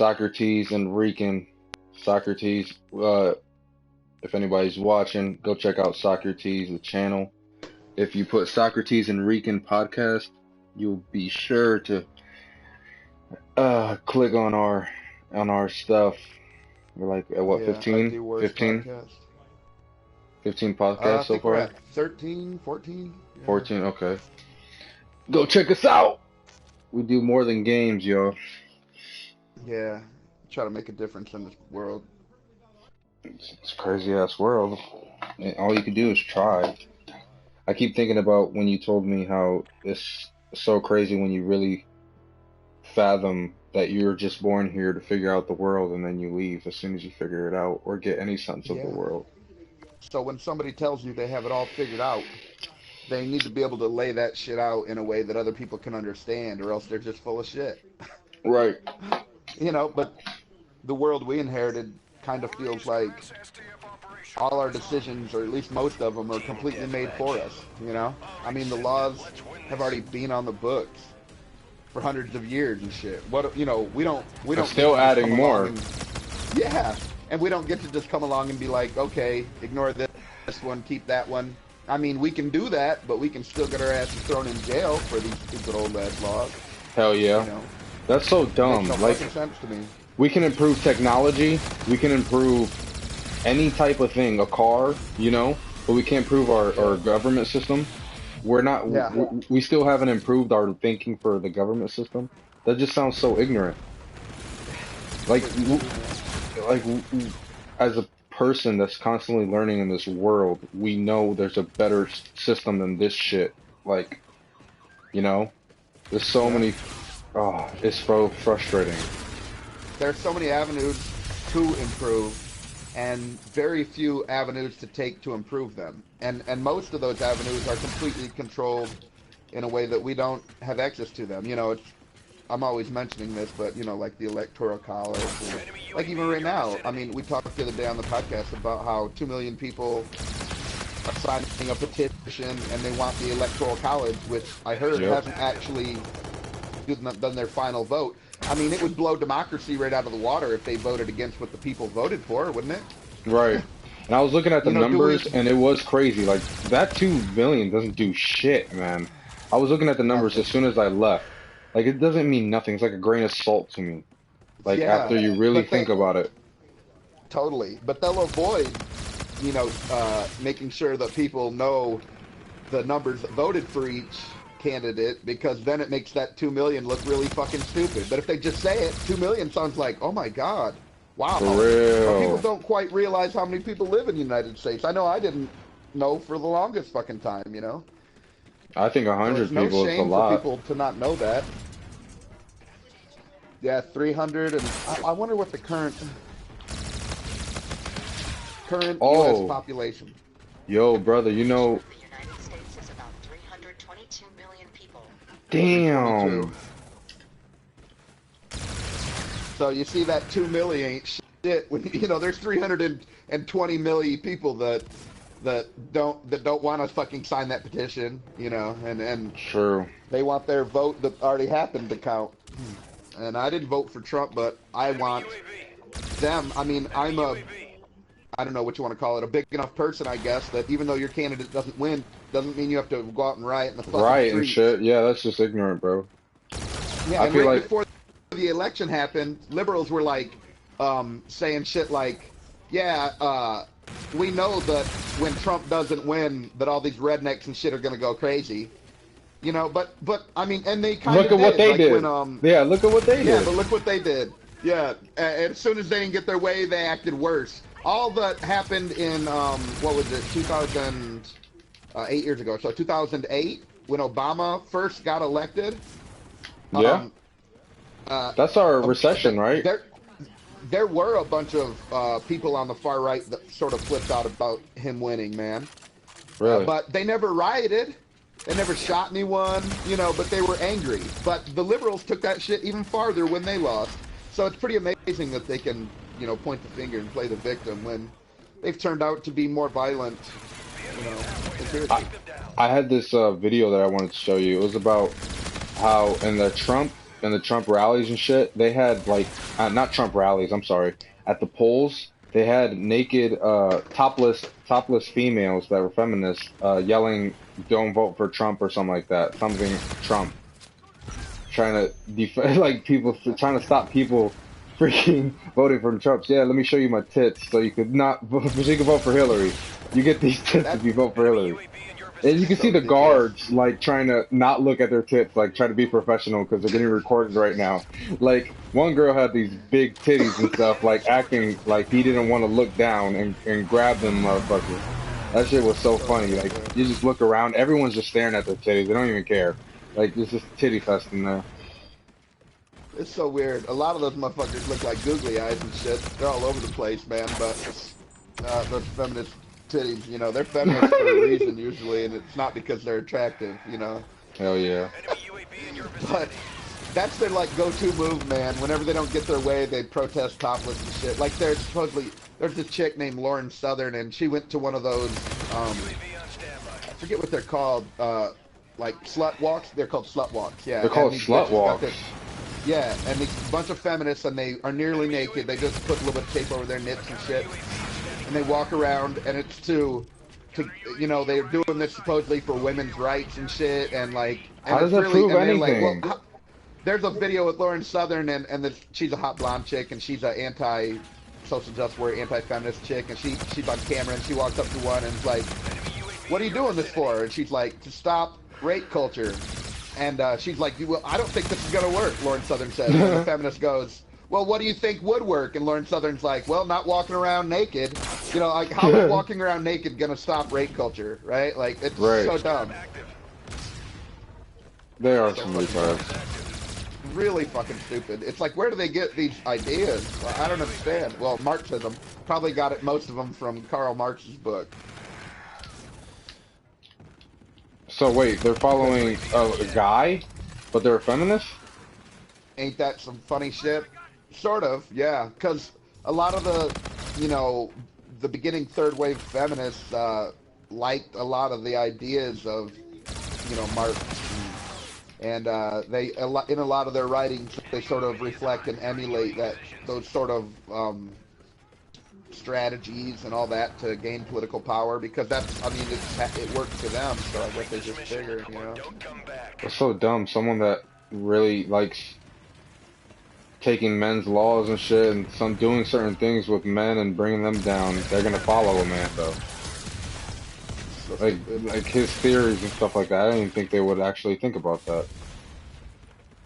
Socrates and Rican. Socrates, if anybody's watching, go check out Socrates, the channel. If you put Socrates and Rican podcast, you'll be sure to click on our stuff. We're like at what, Yeah, 15? ID Wars 15? podcast. 15 I podcasts so think we're far? at 13, 14. Yeah. 14, okay. Go check us out! We do more than games, yo. Yeah. Try to make a difference in this world. It's a crazy ass world. And all you can do is try. I keep thinking about when you told me how it's so crazy when you really fathom that you're just born here to figure out the world and then you leave as soon as you figure it out or get any sense of the Yeah. world. So when somebody tells you they have it all figured out, they need to be able to lay that shit out in a way that other people can understand, or else they're just full of shit. Right. But the world we inherited kind of feels like all our decisions, or at least most of them, are completely made for us. I mean, the laws have already been on the books for hundreds of years and shit. We don't Still adding more. Yeah, and we don't get to just come along and be like, okay, ignore this one, keep that one. I mean, we can do that, but we can still get our asses thrown in jail for these stupid old ass laws. Hell yeah. That's so dumb. Makes no fucking sense to me. We can improve technology, we can improve any type of thing, a car, but we can't improve our government system. We're not, we still haven't improved our thinking for the government system. That just sounds so ignorant. Like as a person that's constantly learning in this world, we know there's a better system than this shit. There's so many, it's so frustrating. There's so many avenues to improve and very few avenues to take to improve them. And most of those avenues are completely controlled in a way that we don't have access to them. I'm always mentioning this, but, like the Electoral College, like even right now, I mean, we talked the other day on the podcast about how 2 million people are signing a petition and they want the Electoral College, which I heard hasn't actually done their final vote. I mean, it would blow democracy right out of the water if they voted against what the people voted for, wouldn't it? Right. And I was looking at the numbers, and it was crazy. Like, that 2 million doesn't do shit, man. I was looking at the numbers as soon as I left. Like, it doesn't mean nothing. It's like a grain of salt to me. Like, after you really think about it. Totally. But they'll avoid, making sure that people know the numbers that voted for each candidate, because then it makes that 2 million look really fucking stupid. But if they just say it, 2 million sounds like, oh my god, wow. For real. But people don't quite realize how many people live in the United States. I know I didn't know for the longest fucking time, I think 100 people is a lot. No shame for people to not know that. Yeah, 300, and I wonder what the current U.S. population. Yo, brother, Damn. So you see that 2 million ain't shit when there's 320 million people that don't want to fucking sign that petition, and True. They want their vote that already happened to count. And I didn't vote for Trump, but I want them. I mean, I don't know what you want to call it, a big enough person, I guess, that even though your candidate doesn't win, doesn't mean you have to go out and riot in the fucking streets. And shit. Yeah, that's just ignorant, bro. Yeah, and right before the election happened, liberals were like saying shit like, we know that when Trump doesn't win, that all these rednecks and shit are gonna go crazy. But I mean, and they kind of look at what they did. Yeah, look at what they did. Yeah, but look what they did. Yeah, as soon as they didn't get their way, they acted worse. All that happened in, 8 years ago. So 2008, when Obama first got elected. Yeah. That's our recession, right? There were a bunch of people on the far right that sort of flipped out about him winning, man. Really? But they never rioted. They never shot anyone, but they were angry. But the liberals took that shit even farther when they lost. So it's pretty amazing that they can, point the finger and play the victim when they've turned out to be more violent, I had this video that I wanted to show you. It was about how in the Trump and the Trump rallies and shit, they had like not Trump rallies, I'm sorry. At the polls, they had naked topless females that were feminists yelling don't vote for Trump or something like that. Something Trump trying to like people trying to stop people freaking voting for Trump. Yeah, let me show you my tits so you could not so you can vote for Hillary. You get these tits if That's you vote for Hillary. And you can so see the ridiculous. guards like trying to not look at their tits, like try to be professional because they're getting recorded right now. Like one girl had these big titties and stuff, like acting like he didn't want to look down and grab them motherfuckers. That shit was so So funny. Like ridiculous. you just look around, everyone's just staring at their titties. They don't even care. Like it's just titty fest in there. It's so weird. A lot of those motherfuckers look like googly eyes and shit. They're all over the place, man. But those feminist titties, they're feminists for a reason usually, and it's not because they're attractive. Hell yeah. But that's their like go-to move, man. Whenever they don't get their way, they protest topless and shit. Like there's this chick named Lauren Southern, and she went to one of those I forget what they're called, like slut walks. They're called slut walks, yeah. They're And called these slut bitches got walks. this, yeah, and these bunch of feminists, and they are nearly naked. They just put a little bit of tape over their nips and shit, and they walk around, and it's they're doing this supposedly for women's rights and shit, and How does it's that really, prove and they're like, well, anything? there's a video with Lauren Southern, and she's a hot blonde chick, and she's an social justice warrior, anti-feminist chick, and she's on camera, and she walks up to one and is like, "What are you doing this for?" And she's like, "To stop rape culture." And she's like, "Well, I don't think this is gonna work," Lauren Southern says, and the feminist goes, "Well, what do you think would work?" And Lauren Southern's like, "Well, not walking around naked. Like how is walking around naked gonna stop rape culture, right? Like it's Right. so dumb." They are So some fucking dumb. retards. Really fucking stupid. It's like, where do they get these ideas? Well, I don't understand. Well, Marxism probably got most of them from Karl Marx's book. So wait, they're Because following a guy, but they're a feminist? ain't that some funny shit? Sort of, yeah. Because a lot of the beginning third wave feminists liked a lot of the ideas of, Marx. And in a lot of their writings, they sort of reflect and emulate those sort of strategies and all that to gain political power because it worked for them. So I guess they just figured. It's so dumb. Someone that really likes taking men's laws and shit and some doing certain things with men and bringing them down, they're gonna follow a man though. So Like stupid. like his theories and stuff like that. I don't even think they would actually think about that.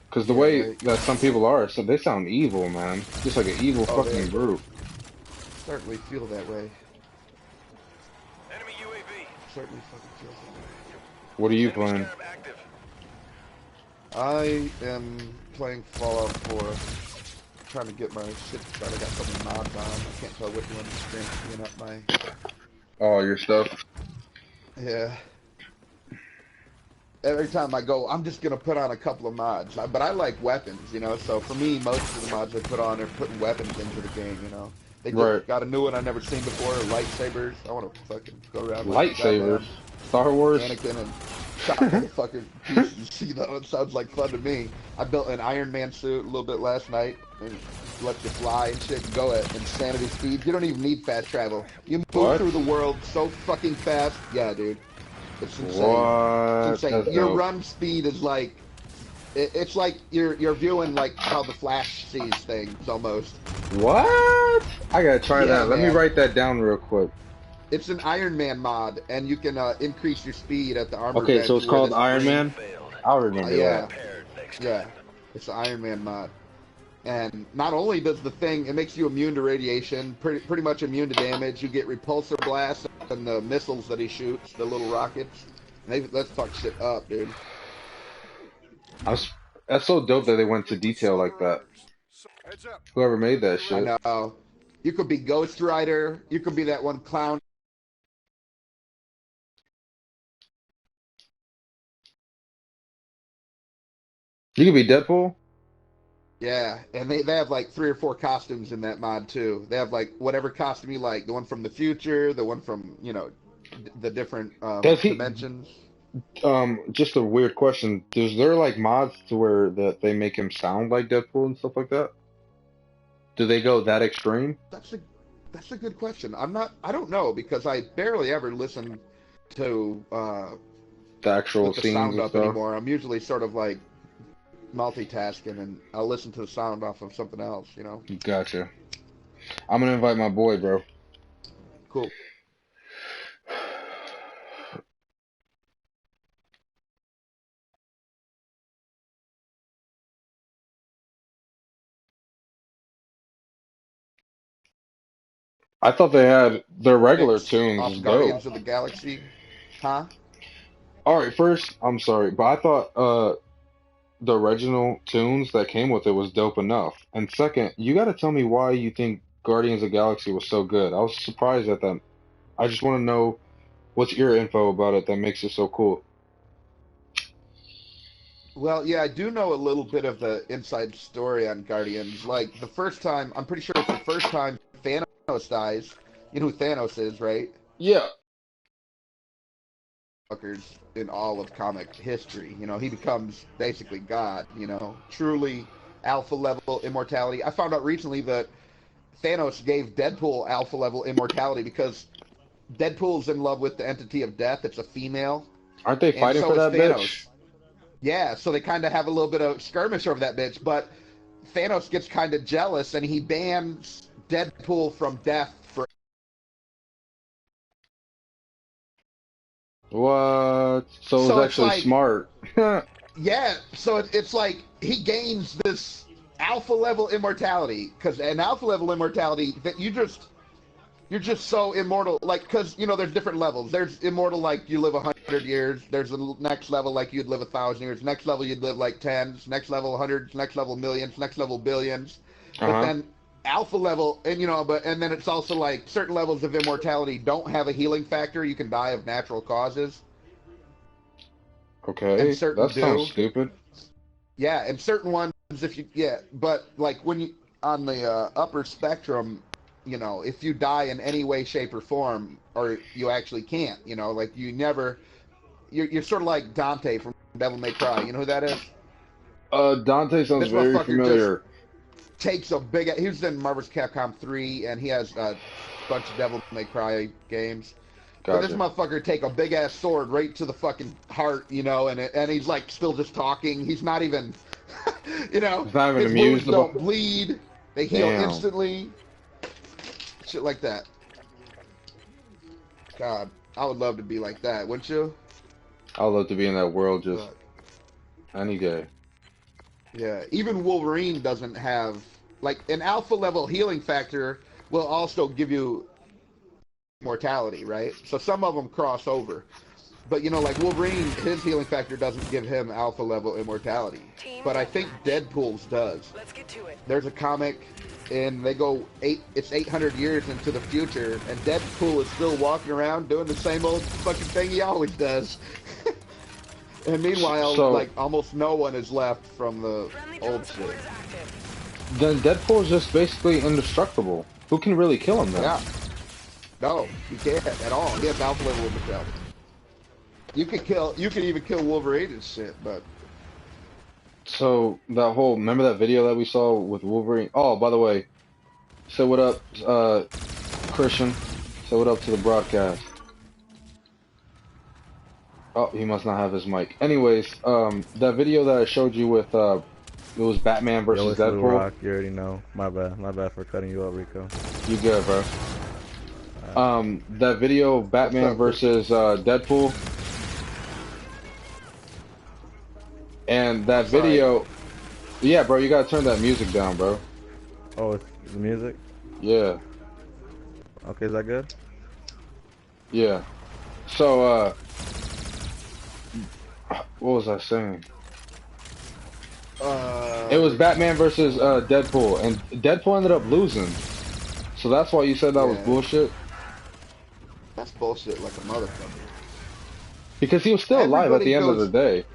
Because the Yeah, way that some people are, so they sound evil, man. Just like an evil oh, they fucking group. certainly feel that way. Certainly fucking feel that way. What are you playing? I am playing Fallout 4, trying to get my shit started. I got so many mods on. I can't tell which one's cranking up my. Oh, your stuff. Yeah. Every time I go, I'm just gonna put on a couple of mods. But I like weapons. So for me, most of the mods I put on are putting weapons into the game. They Right. just got a new one I've never seen before, lightsabers. I want to fucking go around like Lightsabers. goddamn Star Wars. Anakin and chop motherfucker pieces. It sounds like fun to me. I built an Iron Man suit a little bit last night and let you fly and shit and go at insanity speed. You don't even need fast travel. You move What? through the world so fucking fast. Yeah, dude. It's insane. What? It's insane. That's Your dope. run speed is like it's like you're viewing like how the Flash sees things almost. What? I gotta try Yeah, that. Let me man. write that down real quick. It's an Iron Man mod, and you can increase your speed at the armor Okay, so bed it's to where called this Iron green. Man. I'll remember Yeah, that. yeah. It's an Iron Man mod. And not only does the thing, it makes you immune to radiation, pretty much immune to damage. You get repulsor blasts and the missiles that he shoots, the little rockets. Let's fuck shit up, dude. I was, that's so dope that they went to detail like that. Whoever made that I shit. know. You could be Ghost Rider. You could be that one clown. You could be Deadpool. Yeah, and they have like 3 or 4 costumes in that mod too. They have like whatever costume you like. The one from the future, the one from the different Does he? dimensions. Just a weird question. Is there like mods to where that they make him sound like Deadpool and stuff like that? Do they go that extreme? That's a that's a good question. I don't know because I barely ever listen to The actual with the scenes sound and up stuff? anymore. I'm usually sort of like multitasking and I'll listen to the sound off of something else, you know. Gotcha. I'm gonna invite my boy, bro. Cool. I thought they had their regular Mix tunes off is dope. Guardians of the Galaxy. Huh? All right, first, I'm sorry, but I thought the original tunes that came with it was dope enough. And second, you got to tell me why you think Guardians of the Galaxy was so good. I was surprised at that. I just want to know what's your info about it that makes it so cool. Well, yeah, I do know a little bit of the inside story on Guardians. Like the first time, I'm pretty sure it's the first time Thanos dies. You know who Thanos is, right? Yeah, Fuckers in all of comic history. You know, he becomes basically God. You know, truly alpha level immortality. I found out recently that Thanos gave Deadpool alpha level immortality because Deadpool's in love with the entity of death. It's a female, aren't they and fighting so for is that bitch? Thanos. Yeah, so they kind of have a little bit of skirmish over that bitch, but Thanos gets kind of jealous and he bans Deadpool from death for. What? So it was So it's actually like, smart. yeah, so it's like he gains this alpha level immortality because an alpha level immortality that you're just so immortal, like, because you know there's different levels. There's immortal like you live 100 years. There's the next level like you'd live 1,000 years. Next level you'd live like tens. Next level hundreds. Next level millions. Next level billions. But Uh-huh. then alpha level, and you know, but and then it's also like certain levels of immortality don't have a healing factor. You can die of natural causes, and Okay, certain that sounds do. stupid. Yeah, and certain ones if you but like when you on the upper spectrum, you know, if you die in any way, shape, or form, or you actually can't, you know, like you never, you're sort of like Dante from Devil May Cry. You know who that is? Dante sounds This very motherfucker just familiar. takes a big. He was in Marvel's Capcom 3, and he has a bunch of Devil May Cry games. But this Gotcha. motherfucker take a big ass sword right to the fucking heart, you know, and he's like still just talking. He's not even, you know, He's not even his amused wounds about. don't bleed. They heal Damn. instantly. Shit like that. God, I would love to be like that, wouldn't you? I'd love to be in that world just But any day. yeah, even Wolverine doesn't have like an alpha level healing factor will also give you mortality, right? So some of them cross over. But you know, like Wolverine, his healing factor doesn't give him alpha level immortality. Team But I think deathmatch. Deadpool's does. Let's get to it. There's a comic, and they go it's 800 years into the future, and Deadpool is still walking around doing the same old fucking thing he always does. And meanwhile, So like almost no one is left from the Friendly drone old shit. spotters active. then Deadpool is just basically indestructible. Who can really kill him then? Yeah, no, you can't at all. He has alpha level immortality. You could even kill Wolverine and shit, but So that whole remember that video that we saw with Wolverine? Oh, by the way, say what up, Christian. Say what up to the broadcast. Oh, he must not have his mic. Anyways, that video that I showed you with it was Batman Yo, versus it's Lil Deadpool. Rock. You already know. My bad. My bad for cutting you up, Rico. You good, bro? That video of what's Batman up, Christian? versus Deadpool, and I'm that sorry. video. Yeah, bro, you gotta turn that music down, bro. Oh, it's the music? Yeah, Okay, is that good? yeah. So, what was I saying? It was Batman versus Deadpool, and Deadpool ended up losing. So that's why you said that was Yeah, bullshit. that's bullshit like a motherfucker. Because he was still alive at Everybody the end of the goes, day.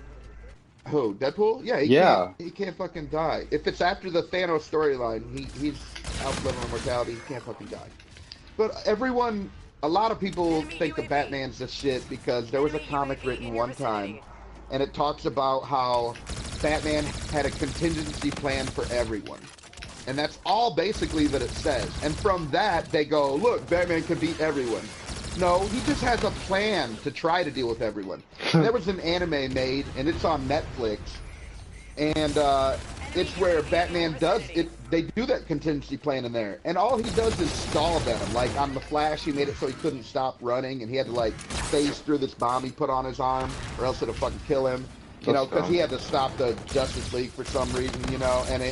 who? Deadpool? Yeah, Yeah. he can't fucking die. If it's after the Thanos storyline, he's alpha level immortality. He can't fucking die. But everyone a lot of people think the Batman's the shit because there was a comic written one time, and it talks about how Batman had a contingency plan for everyone. And that's all basically that it says. And from that, they go, look, Batman can beat everyone. No, he just has a plan to try to deal with everyone. There was an anime made, and it's on Netflix, and it's where Batman does it. They do that contingency plan in there, and all he does is stall them. Like on the Flash, he made it so he couldn't stop running, and he had to like phase through this bomb he put on his arm, or else it'll fucking kill him. You know, because he had to stop the Justice League for some reason. You know, and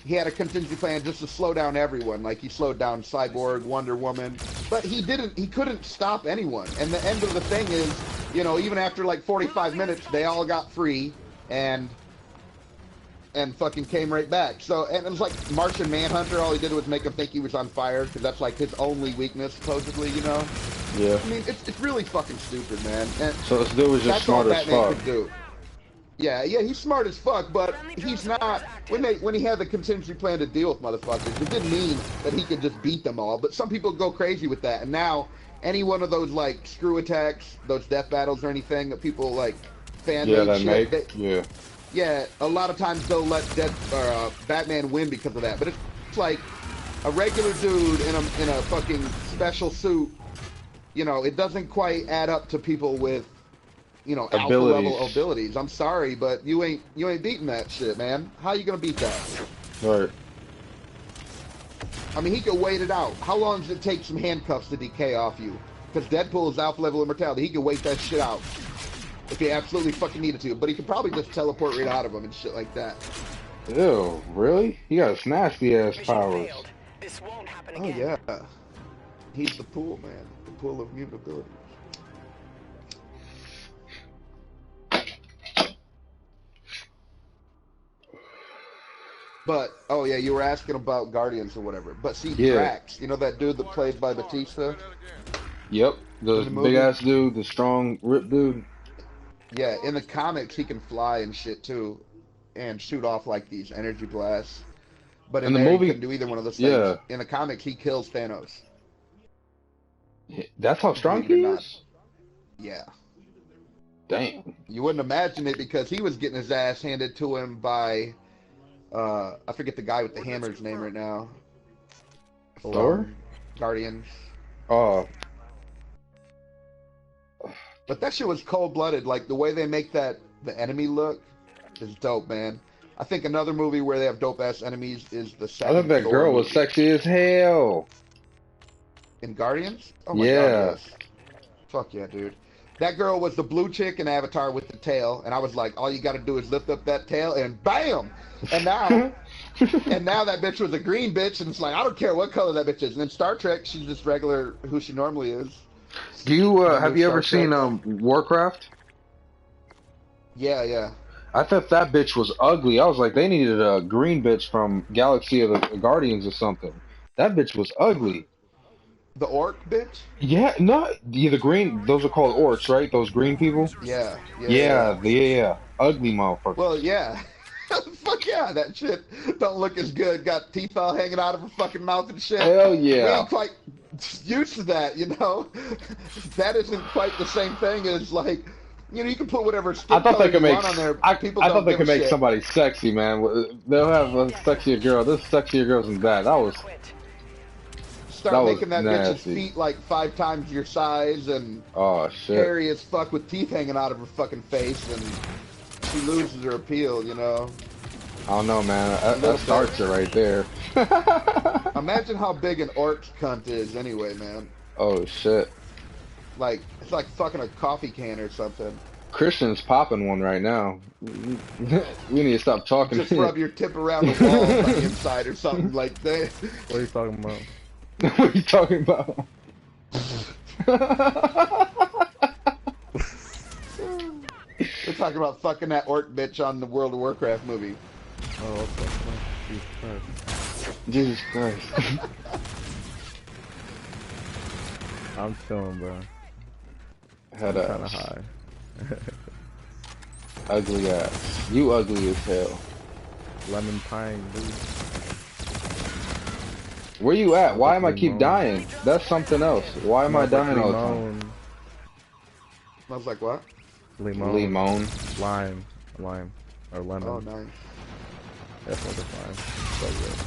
he had a contingency plan just to slow down everyone. Like he slowed down Cyborg, Wonder Woman, but he couldn't stop anyone. And the end of the thing is, you know, even after like 45 minutes, they all got free and fucking came right back. So, and it was like Martian Manhunter, all he did was make him think he was on fire, because that's like his only weakness, supposedly, you know? Yeah. I mean, it's really fucking stupid, man. And so this dude was just smart as fuck. Could do. Yeah, he's smart as fuck, but he's not. When he had the contingency plan to deal with motherfuckers, it didn't mean that he could just beat them all. But some people go crazy with that, and now any one of those like screw attacks, those death battles or anything that people like yeah, a lot of times they'll let Batman win because of that. But it's like a regular dude in a fucking special suit. You know, it doesn't quite add up to people with, you know, alpha level abilities. I'm sorry, but you ain't beating that shit, man. How you gonna beat that? Right. I mean, he could wait it out. How long does it take some handcuffs to decay off you? Because Deadpool is alpha level immortality. He could wait that shit out if he absolutely fucking needed to. But he could probably just teleport right out of him and shit like that. Ew, really? He got nasty ass powers. Oh yeah, he's the pool man, the pool of mutability. But, oh yeah, you were asking about Guardians or whatever. But see, Drax, you know that dude that played by Batista? Yep, the big-ass dude, the strong, ripped dude. Yeah, in the comics, he can fly and shit, too, and shoot off, like, these energy blasts. But in the movie, he couldn't do either one of those things. Yeah. In the comics, he kills Thanos. That's how strong he is? Yeah. Damn. You wouldn't imagine it because he was getting his ass handed to him by... I forget the guy with the hammer's name right now. Thor? Guardians. Oh. But that shit was cold-blooded. Like, the way they make the enemy look is dope, man. I think another movie where they have dope-ass enemies is the second I thought that girl was sexy as hell. In Guardians? Oh my god, yes. Fuck yeah, dude. That girl was the blue chick in Avatar with the tail, and I was like, all you gotta do is lift up that tail, and BAM! And now, that bitch was a green bitch, and it's like, I don't care what color that bitch is. And in Star Trek, she's just regular who she normally is. Do you, have you ever seen, Warcraft? Yeah. I thought that bitch was ugly. I was like, they needed a green bitch from Galaxy of the Guardians or something. That bitch was ugly. The orc bitch? Yeah, no, the green, those are called orcs, right? Those green people? Yeah. Ugly motherfucker. Well, yeah. Fuck yeah, that shit don't look as good. Got teeth all hanging out of her fucking mouth and shit. Hell yeah. We ain't quite used to that, you know? That isn't quite the same thing as, like, you know, you can put whatever skin color you want on there. I thought they could make somebody sexy, man. They'll have a sexier girl. There's sexier girls than that. Start making that bitch's feet like 5 times your size and hairy as fuck with teeth hanging out of her fucking face, and she loses her appeal, you know? I don't know, man. That starts it right there. Imagine how big an orc's cunt is anyway, man. Oh, shit. Like, it's like fucking a coffee can or something. Christian's popping one right now. We need to stop talking. Just rub your tip around the wall on the inside or something like that. What are you talking about? What are you talking about? We're talking about fucking that orc bitch on the World of Warcraft movie. Oh, okay. Jesus Christ. I'm chilling, bro. Head I'm kinda high. Ugly ass. You ugly as hell. Lemon pine, dude. Where you at? Smells Why like am I keep limon. dying? That's something else. Why am I Smells like dying all the time? limon. Smells like what? Limon. Limon. Lime. Lime. Or Oh, lemon. nice. That smells like lime. So good.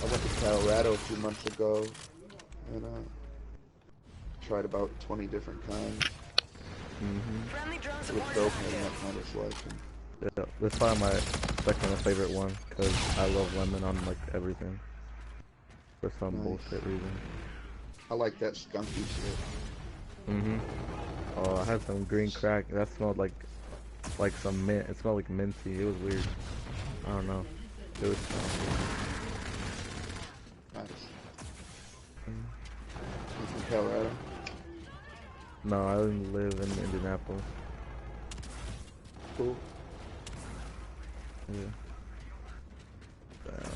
I went to Colorado a few months ago and tried about 20 different kinds. It was dope, man. That's my disliking. Yeah, that's probably my second favorite one, because I love lemon on, like, everything. For some Nice. bullshit reason. I like that skunky shit. Oh, I had some green crack. That smelled like some mint. It smelled like minty. It was weird. I don't know. It was Nice. You from Colorado? No, I didn't live in Indianapolis. Cool. Yeah. Damn.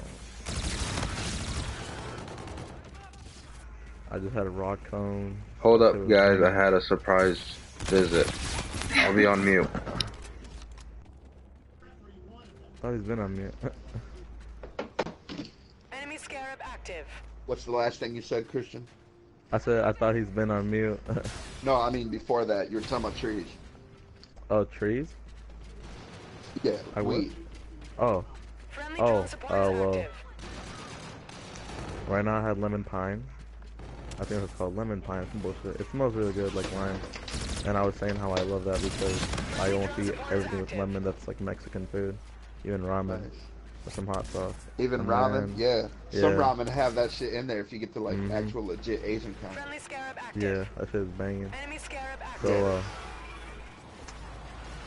I just had a rock cone. Hold It up, was guys. I green. had a surprise visit. I'll be on mute. Thought he's been on mute. Enemy scarab active. What's the last thing you said, Christian? I said I thought he's been on mute. No, I mean before that. You were talking about trees. Oh, trees? Yeah, I would. weed. Oh, Friendly Oh, drone support is well. active. right now I had lemon pine. I think it's called lemon pine. Some bullshit. It smells really good, like lime. And I was saying how I love that because I almost eat everything with lemon that's like Mexican food, even ramen Nice. with some hot sauce. Even And ramen, then- yeah. Some yeah. ramen have that shit in there if you get the like Mhm. actual legit Asian kind. Friendly scarab active. Yeah, that shit is banging. Enemy scarab active. So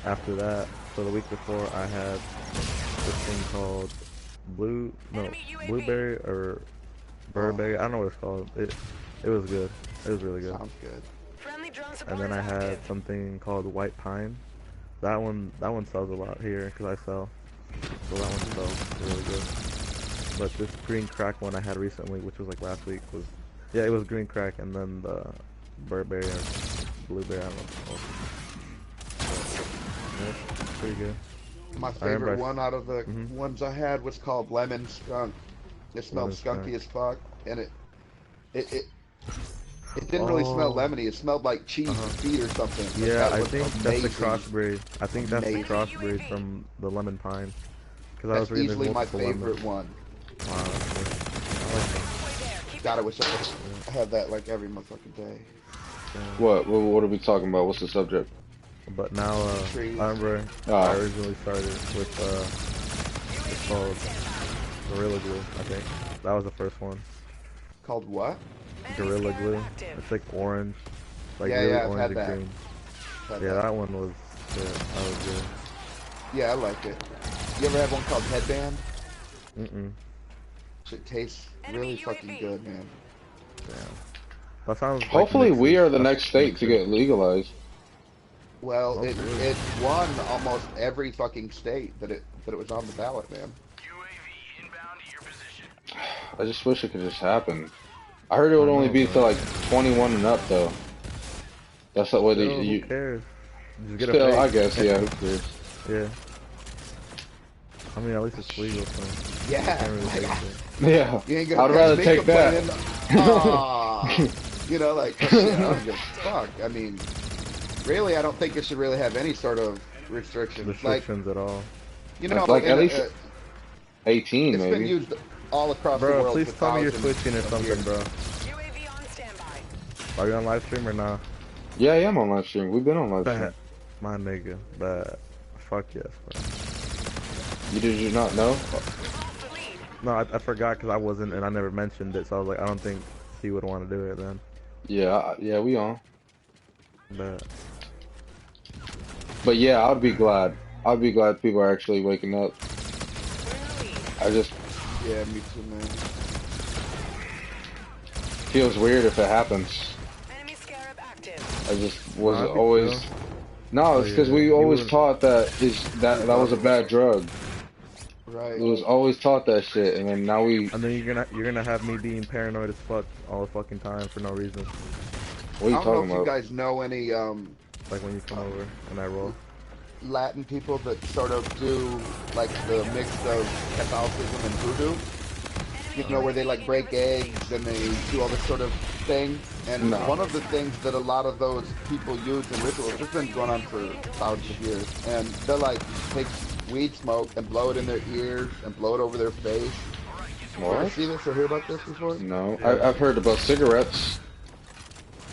after that, so the week before I had this thing called Enemy UAV. blueberry or birdberry. I don't know what it's called. It was good. It was really good. Sounds good. Friendly drone support And then is I had active. something called white pine. That one sells a lot here because I sell. So that one sells really good. But this green crack one I had recently, which was like last week, it was green crack, and then the birdberry or blueberry. I don't know what it's called. Yeah, pretty good. My I remember favorite one out of the Mhm. ones I had was called lemon skunk. It smelled Lemon skunky skunk. as fuck, and it didn't really smell Oh. lemony. It smelled like cheese Uh-huh. and feet or something. But Yeah, that I was think that's amazing. the crossbreed. I think that's the Amazing. crossbreed from the lemon pine. Because I That's was reading easily there's my multiple favorite lemons. one. Wow, that's good. I like that. Halfway there. Keep God, I it wish I had that like every motherfucking day. Yeah. What are we talking about? What's the subject? But now, Trees. I remember I Ah. originally started with, it's called Gorilla Glue, I think. That was the first one. Called what? Enemy Gorilla scarab Glue. active. It's like orange. Like Yeah, really yeah, I've orange had and that. green. Had Yeah, that. that one was good. That was good. Yeah, I like it. You ever have one called Headband? Mm-mm. Shit tastes Enemy really fucking UAV. good, man. Damn. That sounds like Hopefully, we mixes. are the That's next state to mixes. get legalized. Well, it Hopefully. won almost every fucking state that it was on the ballot, man. I just wish it could just happen. I heard it would I only know, be man. for like 21 and up, though. That's not what Still, who you. cares? Just get a Still, fake. I guess, yeah. Who cares? Yeah. I mean, at least it's legal, so you Yeah, can't really like, take it. Yeah, you ain't gonna I'd catch rather me take that. complaining. Aw. You know, like shit, I don't give a fuck. I mean, really, I don't think it should really have any sort of restrictions. Restrictions at all. You know, Like, at in least 18, it's been maybe. used all across the Bro, world. please for tell me you're thousands switching or of something, years. bro. UAV on standby. Are you on live stream or not? Yeah, I am on live stream. We've been on live stream. My nigga, but fuck yes, bro. Did you not know? Lost the lead. No, I forgot because I wasn't and I never mentioned it, so I was like, I don't think he would want to do it then. Yeah, yeah, we on. But Yeah, I'd be glad. I'd be glad people are actually waking up. We're in the lead. I just Yeah, me too, man. feels weird if it happens. Enemy scarab active. I just was Nah, I think always. so. No, Oh, it's because yeah, we you always would- taught that that was a bad drug. Right. It was always taught that shit, and then now we. And then you're gonna have me being paranoid as fuck all the fucking time for no reason. What are you I don't know talking if you about? guys know any Like when you come over and I roll. Latin people that sort of do like the mix of Catholicism and voodoo. you know, where they like break eggs and they do all this sort of thing. And No. one of the things that a lot of those people use in rituals, it's been going on for thousands of years, and they'll like take weed smoke and blow it in their ears and blow it over their face. You ever What? see this or hear about this before? No. I've heard about cigarettes.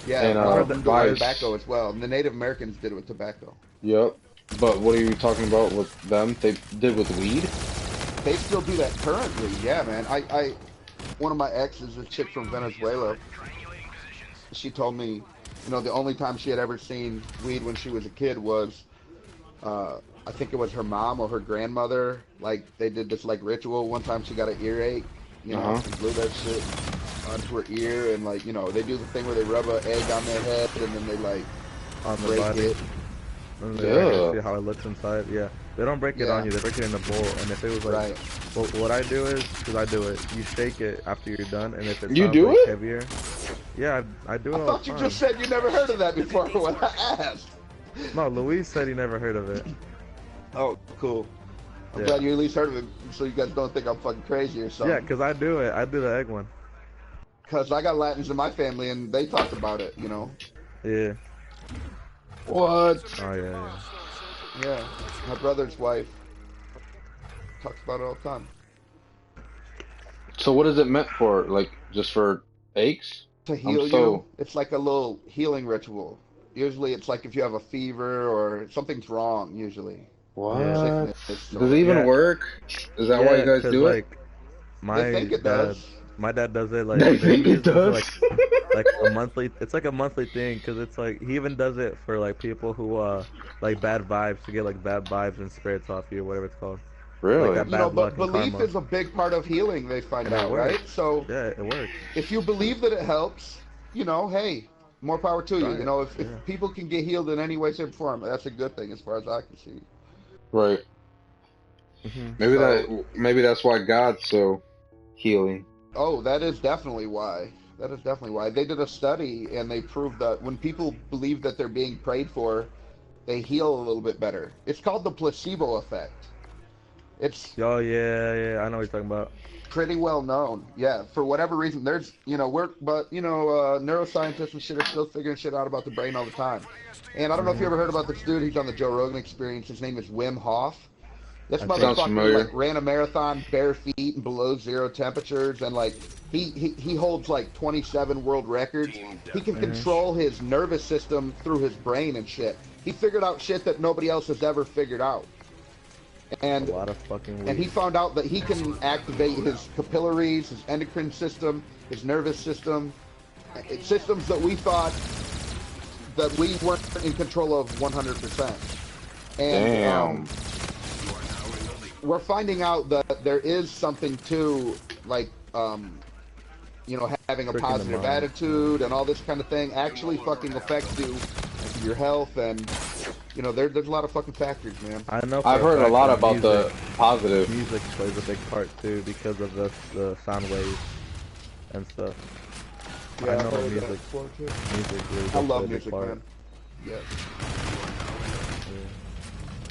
Yeah, And, a lot of them do it vice. with tobacco as well. And the Native Americans did it with tobacco. Yep. But what are you talking about with them? They did with weed? They still do that currently, yeah, man. One of my exes, a chick from Venezuela, she told me, you know, the only time she had ever seen weed when she was a kid was, I think it was her mom or her grandmother. Like, they did this, like, ritual. One time she got an earache, you know, and blew that shit onto her ear. And, like, you know, they do the thing where they rub an egg on their head and then they, like, On the break body. it. And they see how it looks inside. Yeah, they don't break it on you. They break it in a bowl. And if it was like, Right. well, what I do is, because I do it, you shake it after you're done, and if it You sounds do like it? heavier, yeah, I do it I all thought the you time. just said you never heard of that before when I asked. No, Luis said he never heard of it. Oh, cool. I'm Yeah. glad you at least heard of it, so you guys don't think I'm fucking crazy or something. Yeah, because I do it. I do the egg one. Because I got Latins in my family, and they talked about it, you know? Yeah. What? Oh yeah. Yeah. My brother's wife talks about it all the time. So what is it meant for? Like, just for aches? To heal so- you, it's like a little healing ritual. Usually it's like if you have a fever or something's wrong, usually. What? Sickness Does it even Yeah. work? Is that why you guys 'cause, do it? like, my They think it dad, does. my dad does it like. They think he it does does. like a monthly. It's like a monthly thing because it's like he even does it for like people who like bad vibes to get like bad vibes and spirits off you, whatever it's called. Really? Like that You know, bad but luck and belief karma. is a big part of healing, they find And it out, works. right? So Yeah, it works. if you believe that it helps, you know, hey, more power to you. Right, You know, if yeah. people can get healed in any way, shape, or form, that's a good thing as far as I can see. Right. Hmm. Maybe that's why God's so healing. Oh, that is definitely why. That is definitely why. They did a study and they proved that when people believe that they're being prayed for, they heal a little bit better. It's called the placebo effect. It's Oh yeah, I know what you're talking about. pretty well known. Yeah, for whatever reason, there's, you know, neuroscientists and shit are still figuring shit out about the brain all the time. And I don't know if you ever heard about this dude. He's on the Joe Rogan Experience. His name is Wim Hof. This Sounds motherfucker familiar. like ran a marathon bare feet and below zero temperatures, and like he holds like 27 world records. He can control his nervous system through his brain and shit. He figured out shit that nobody else has ever figured out. And A lot of fucking weed. and he found out that he can activate his capillaries, his endocrine system, his nervous system, systems that we thought that we weren't in control of 100%. And Damn. we're finding out that there is something to, like, you know, having a Tricking the positive mind. attitude and all this kind of thing actually fucking affects you, your health, and, you know, there's a lot of fucking factors, man. I know. for I've heard a fact lot that about the positive. music plays a big part too because of the sound waves and stuff. Yeah, I know I've heard of that music. before, too. Music really I does love play a big music, part. man. Yes.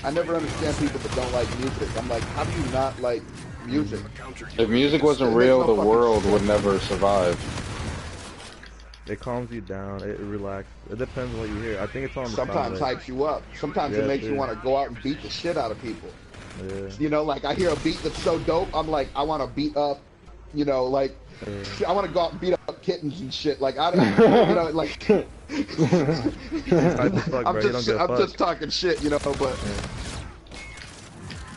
I never understand people that don't like music. I'm like, how do you not like music? If music wasn't It makes real, no the fucking world sense. would never survive. It calms you down. It relaxes. It depends on what you hear. I think it's on the sound Sometimes wave. hypes you up. Sometimes it Yeah, makes you too. want to go out and beat the shit out of people. Yeah. You know, like I hear a beat that's so dope, I'm like, I want to beat up, you know, like, I want to go out and beat up kittens and shit. Like, I don't, you know, like, Hype as fuck, bro. You don't give a I'm fuck. just talking shit, you know,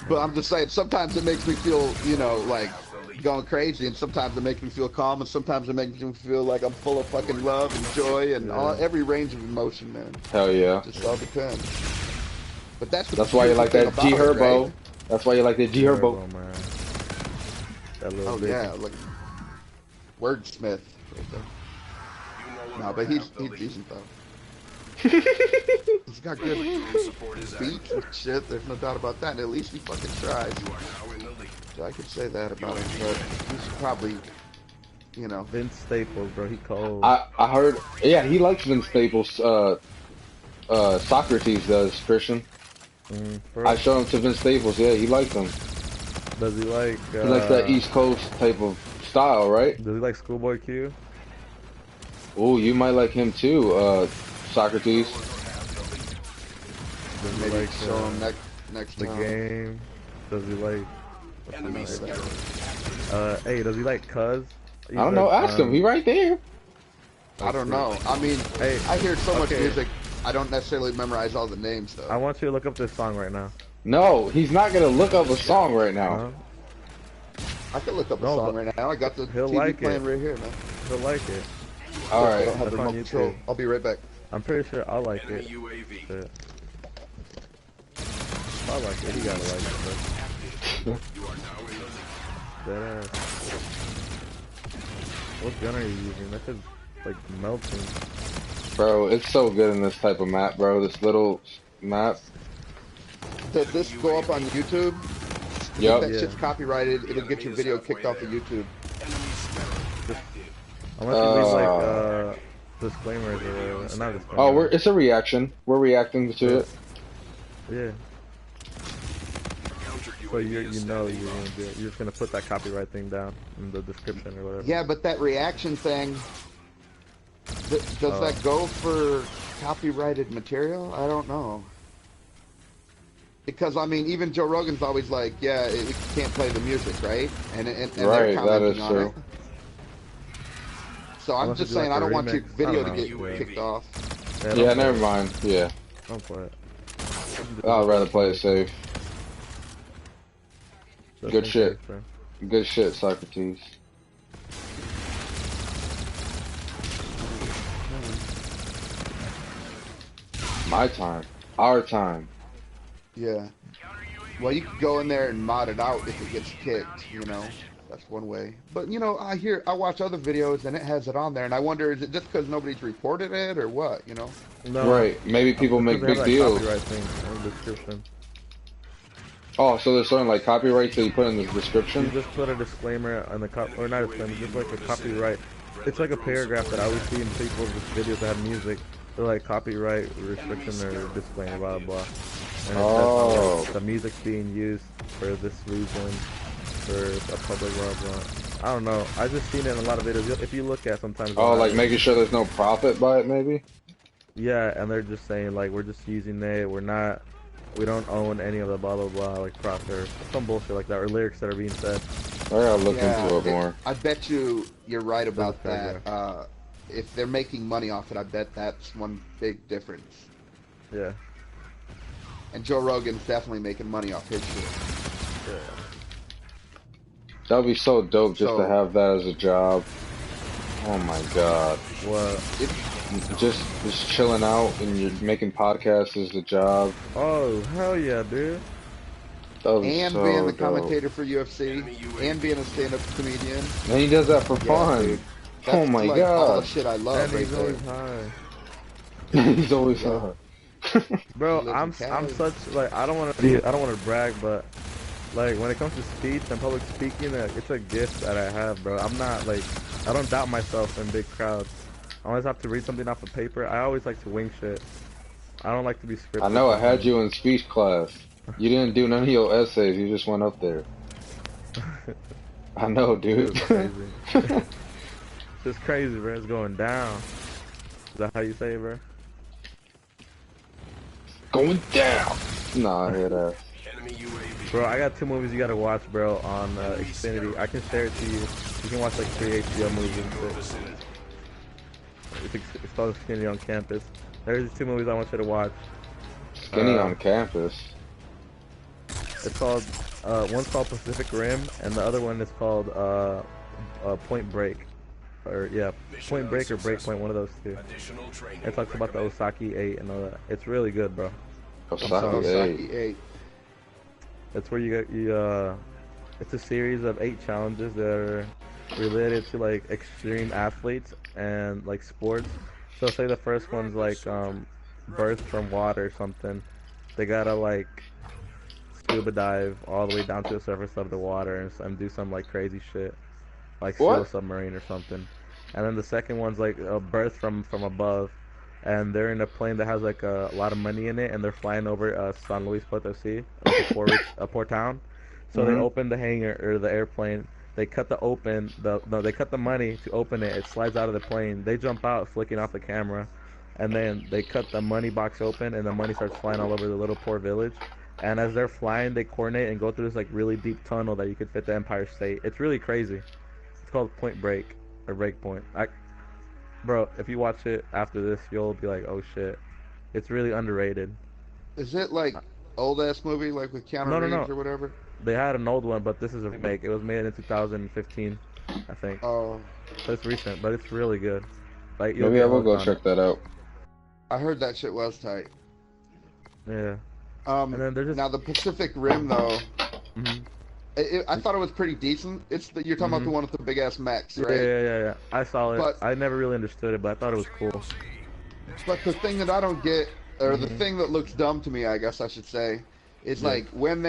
but I'm just saying, sometimes it makes me feel, you know, like going crazy, and sometimes it makes me feel calm, and sometimes it makes me feel like I'm full of fucking love and joy and every range of emotion, man. Hell yeah. Just all depends. But that's Why you like that G Herbo. Herbo. Right? That's why you like that G Herbo. Herbo, man. That little Oh bitch. yeah, like wordsmith. No, but he's decent though. He's got good beats and shit. There's no doubt about that. And at least he fucking tries. So I could say that about him, but he's probably, you know. Vince Staples, bro. He cold. I heard, yeah, he likes Vince Staples. Socrates does, Christian. For I real. showed him to Vince Staples. Yeah, he likes him. Does he like? He likes that East Coast type of style, right? Does he like Schoolboy Q? Oh, you might like him too, Socrates. Does he Maybe like show him next the time. game? Does he like? Maybe. Hey, does he like Cuz? I don't know. Ask him. He right there. I don't know. I mean, Hey, I hear so much okay. music. I don't necessarily memorize all the names though. I want you to look up this song right now. No, he's not gonna look up a song right now. Huh? I could look up a No, song but right now. I got the he'll TV like playing it. right here, man. He'll like it. All I right. don't have the That's on remote control. YouTube. I'll be right back. I'm pretty sure I'll like it. Shit. I like it. He gotta like it. But... Deadass. What gun are you using? That shit's like melting. Bro, it's so good in this type of map, bro. This little map. Did this go up on YouTube? Yep. That Yeah. shit's copyrighted. It'll get your video kicked off of YouTube. Unless you leave like disclaimers or not disclaimers. Oh, it's a reaction. We're reacting to it. Yeah. So you know you're gonna do it. You're just gonna put that copyright thing down in the description or whatever. Yeah, but that reaction thing, does that go for copyrighted material? I don't know. Because, I mean, even Joe Rogan's always like, yeah, we can't play the music, right? And Right, they're that commenting is on true. it. So I'm Unless just you do, saying, like, I a don't want your remix. video I to don't get know. kicked off. Yeah, Yeah, don't never play it. mind. Yeah, Don't play it. I'd rather play it safe. Just Good in shit. case, bro. Good shit, Socrates. My time. Our time. Yeah. Well, you could go in there and mod it out if it gets kicked, you know. That's one way. But, you know, I watch other videos and it has it on there, and I wonder, is it just because nobody's reported it or what, you know? No. Right. Maybe people make Because they big have that deals. copyright thing in the description. Oh, so there's something like copyrights that you put in the You description? just put a disclaimer on the or not a disclaimer, just like a copyright. It's like a paragraph that I always see in people's videos that have music. They're like copyright restriction or disclaimer, blah blah. And it Oh. says like, the music's being used for this reason, for a public blah blah. I don't know. I just seen it in a lot of videos. If you look at sometimes. Oh, like making sure there's no profit by it, maybe? Yeah, and they're just saying like we're just using it. We don't own any of the blah blah blah like profit or some bullshit like that or lyrics that are being said. I gotta look Yeah, into it more. I bet you're right about There's a that. If they're making money off it, I bet that's one big difference. Yeah. And Joe Rogan's definitely making money off his shit. Yeah. That would be so dope just So- to have that as a job. Oh my god. What? Just chilling out and you're making podcasts as a job. Oh hell yeah, dude. That would be And so being the dope. commentator for UFC, and being a stand-up comedian. And he does that for Yeah, fun. dude. Oh That's my like all the god. shit I love And right he's there. always high. He's always Yeah. hard. Bro, He lives I'm in Cali. such like I don't want to brag, but like when it comes to speech and public speaking, it's a gift that I have, bro. I'm not like I don't doubt myself in big crowds. I always have to read something off of paper. I always like to wing shit. I don't like to be scripted. I know I had you in speech class. You didn't do none of your essays, you just went up there. I know, It dude. was crazy. It's just crazy, bro. It's going down. Is that how you say it, bro? Going down! Nah, I hear that. Bro, I got 2 movies you gotta watch, bro, on Xfinity. I can share it to you. You can watch like 3 HBO movies and shit. It's called Xfinity on Campus. There's 2 movies I want you to watch. Skinny on campus. It's called, one's called Pacific Rim, and the other one is called Point Break. Or, yeah, Point Break or Breakpoint, one of those 2. It talks about the Osaki 8 and all that. It's really good, bro. Osaka, hey. Osaki 8. It's where it's a series of 8 challenges that are related to like extreme athletes and like sports. So say the first one's like birth from water or something. They gotta like scuba dive all the way down to the surface of the water and do some like crazy shit, like steal a What? submarine or something. And then the second one's like a birth from above, and they're in a plane that has like a lot of money in it, and they're flying over San Luis Potosi, like a poor town. So they Mhm. open the hangar or the airplane. They cut they cut the money to open it. It slides out of the plane. They jump out, flicking off the camera, and then they cut the money box open, and the money starts flying all over the little poor village. And as they're flying, they coordinate and go through this like really deep tunnel that you could fit the Empire State. It's really crazy. It's called Point Break or Break Point. Bro, if you watch it after this, you'll be like, oh shit. It's really underrated. Is it like old ass movie like with Keanu Reeves or whatever? They had an old one, but this is a remake. It was made in 2015, I think. Oh. So it's recent, but it's really good. Like maybe I will go check that out. I heard that shit was tight. Yeah. And then there's just... Now the Pacific Rim though. Mm-hmm. I thought it was pretty decent. You're talking about the one with the big ass mechs, right? Yeah. I saw it. But, I never really understood it, but I thought it was cool. But the thing that I don't get, or the thing that looks dumb to me, I guess I should say, is like when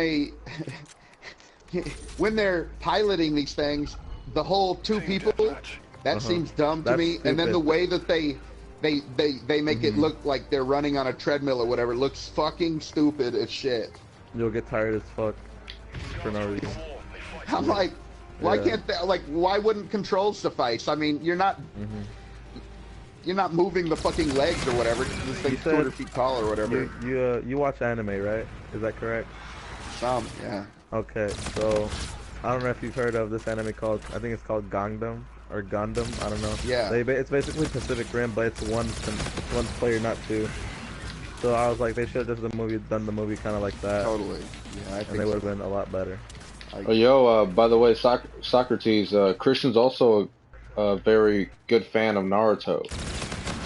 they're piloting these things, the whole two people, that seems dumb to me. Stupid. And then the way that they make it look like they're running on a treadmill or whatever looks fucking stupid as shit. You'll get tired as fuck for no reason. I'm like, why can't they, like, why wouldn't controls suffice? I mean, you're not moving the fucking legs or whatever. This thing's 200 feet tall or whatever. You watch anime, right? Is that correct? Yeah. Okay, so I don't know if you've heard of this anime called, I think it's called Gundam or Gundam. I don't know. Yeah. It's basically Pacific Rim, but it's one player, not two. So I was like, they should have done the movie kind of like that. Totally. Yeah, I think and they would have been a lot better. By the way, Socrates, Christian's also a very good fan of Naruto.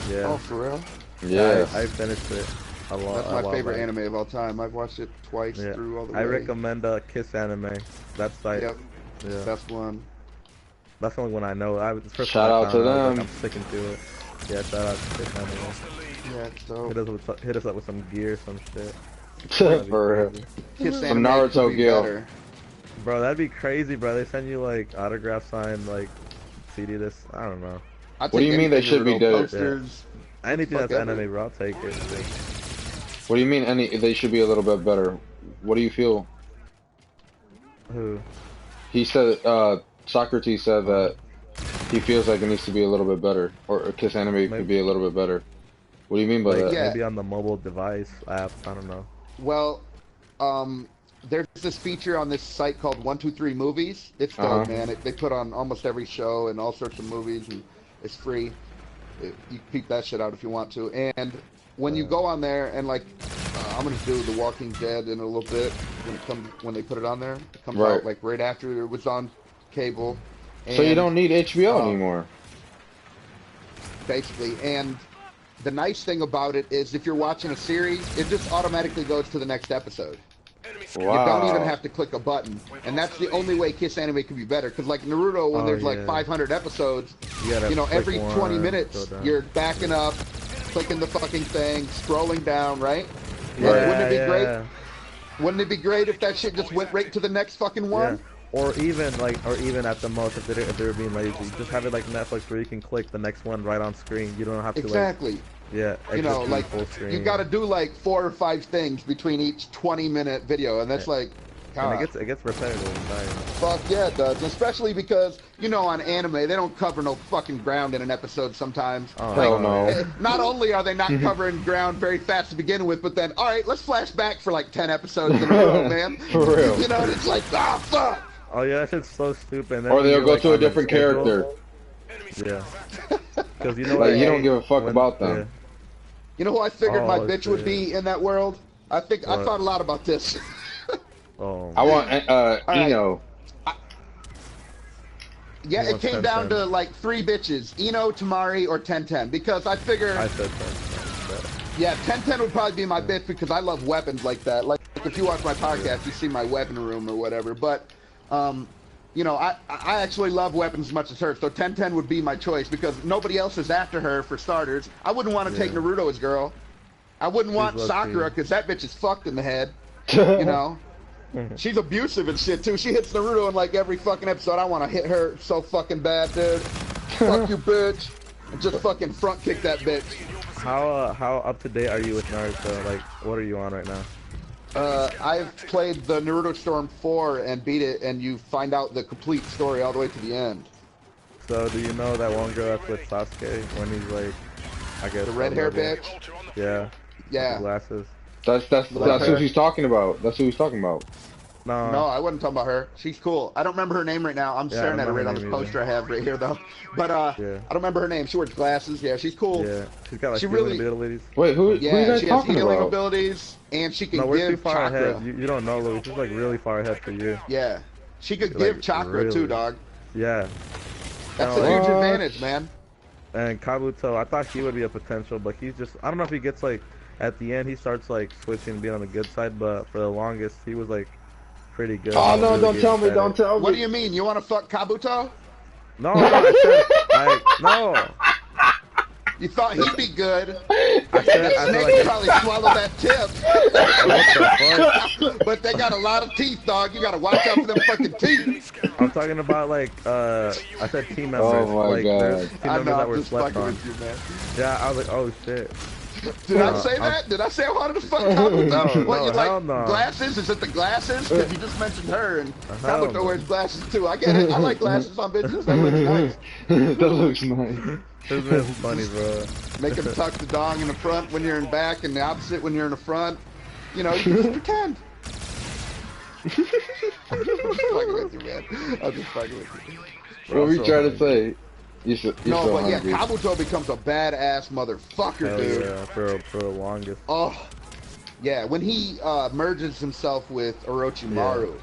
Yeah. Oh, for real? Yeah. I finished it a lot. That's my favorite anime of all time. I've watched it twice through all the way. I recommend Kiss Anime. That's like, best one. That's the only one I know. Shout out to them. I'm sticking to it. Yeah, shout out to Kiss Anime. Yeah, it's dope. Hit us up with some gear, some shit. For some Naruto gear. Bro, that'd be crazy, bro. They send you like autograph signed like CD this. I don't know. What do you mean they should be dope? Anything that's anime, bro, I'll take it. What do you mean they should be a little bit better? What do you feel? Who? He said, Socrates said that he feels like it needs to be a little bit better, or Kiss Anime could be a little bit better. What do you mean by that? Yeah. Maybe on the mobile device app, I don't know. Well, there's this feature on this site called 123 Movies. It's dope, man. They put on almost every show and all sorts of movies, and it's free. You can peep that shit out if you want to. And when you go on there, and like, I'm gonna do The Walking Dead in a little bit when they put it on there. It comes out like right after it was on cable. And, so you don't need HBO anymore. Basically, and the nice thing about it is if you're watching a series, it just automatically goes to the next episode. Wow. You don't even have to click a button, and that's the only way Kiss Anime can be better. Because like Naruto, when there's like 500 episodes, you know, every 20 minutes you're backing up, clicking the fucking thing, scrolling down, right? Wouldn't it be great? Wouldn't it be great if that shit just went right to the next fucking one? Or even at the most, if they're being lazy, just have it like Netflix where you can click the next one right on screen. You don't have to exactly. You know, like you got to do like 4 or 5 things between each 20-minute video, and that's like, God. And it gets repetitive. Fuck yeah, it does. Especially because on anime they don't cover no fucking ground in an episode sometimes. Oh no! Not only are they not covering ground very fast to begin with, but then all right, let's flash back for like 10 episodes in a row, man. For real. You know, it's like fuck. Oh yeah, that shit's so stupid. Or they'll go to a different character. Yeah. Because you like you don't give a fuck about them. Yeah. You know who I figured my bitch would be in that world? I thought a lot about this. I want Eno. Yeah, it came down to like 3 bitches: Eno, Tamari, or 1010. Because I figured. I said 1010. Yeah, 1010 would probably be my bitch because I love weapons like that. Like if you watch my podcast, you see my weapon room or whatever. But you know, I actually love weapons as much as her, so 1010 would be my choice because nobody else is after her for starters. I wouldn't want to take Naruto as girl. I wouldn't want Sakura because that bitch is fucked in the head. You know, she's abusive and shit too. She hits Naruto in like every fucking episode. I want to hit her so fucking bad, dude. Fuck you, bitch, and just fucking front kick that bitch. How up to date are you with Naruto? Like, what are you on right now? I've played the Naruto Storm 4 and beat it, and you find out the complete story all the way to the end. So do you know that one girl that's with Sasuke when he's like, I guess The red hair level? bitch? Yeah. With the Yeah. glasses. That's who he's talking about. That's who he's talking about. No, I wasn't talking about her. She's cool. I don't remember her name right now. I'm Yeah, I staring don't at her know right her on this name poster I have right here, though. But Yeah. I don't remember her name. She wears glasses. Yeah, she's cool. Yeah. She's got like She healing really- abilities. Wait, who Yeah, you guys she has talking healing about? abilities, and she can No, we're too give far chakra. ahead. You don't know, Louis. She's like really far ahead for you. Yeah, she could Like, give chakra really? too, dog. Yeah. That's No, a huge What? advantage, man. And Kabuto, I thought he would be a potential, but he's just, I don't know if he gets like, at the end he starts like switching and being on the good side, but for the longest he was like pretty good. Oh He no! really Don't getting tell me! fed Don't it. tell me! What do you mean? You want to fuck Kabuto? No, I said, like, no. You thought he'd be good. I said, I Snake feel could like, probably swallow that tip. what the fuck? But they got a lot of teeth, dog. You gotta watch out for them fucking teeth. I'm talking about like, I said team members. Oh my like, there's God. team I members know, that I'm were just slept fucking on. with you, man. Yeah, I was like, oh shit. Did I No, say I'm- that? Did I say I wanted to fuck Kabuto? No, What, no, you hell like no. glasses? Is it the glasses? Because you just mentioned her, and Hell Kabuto no. wears glasses too. I get it. I like glasses on bitches. That looks nice. That looks nice. This man's funny, bro. Make them tuck the dong in the front when you're in back, and the opposite when you're in the front. You know, you can just pretend. I'm just fucking with you, man. I'm just fucking with you. What were you so trying to hungry. say? You're No, so but yeah, hungry. Kabuto becomes a badass motherfucker, Hell dude. yeah, for the longest. Oh, yeah, when he merges himself with Orochimaru,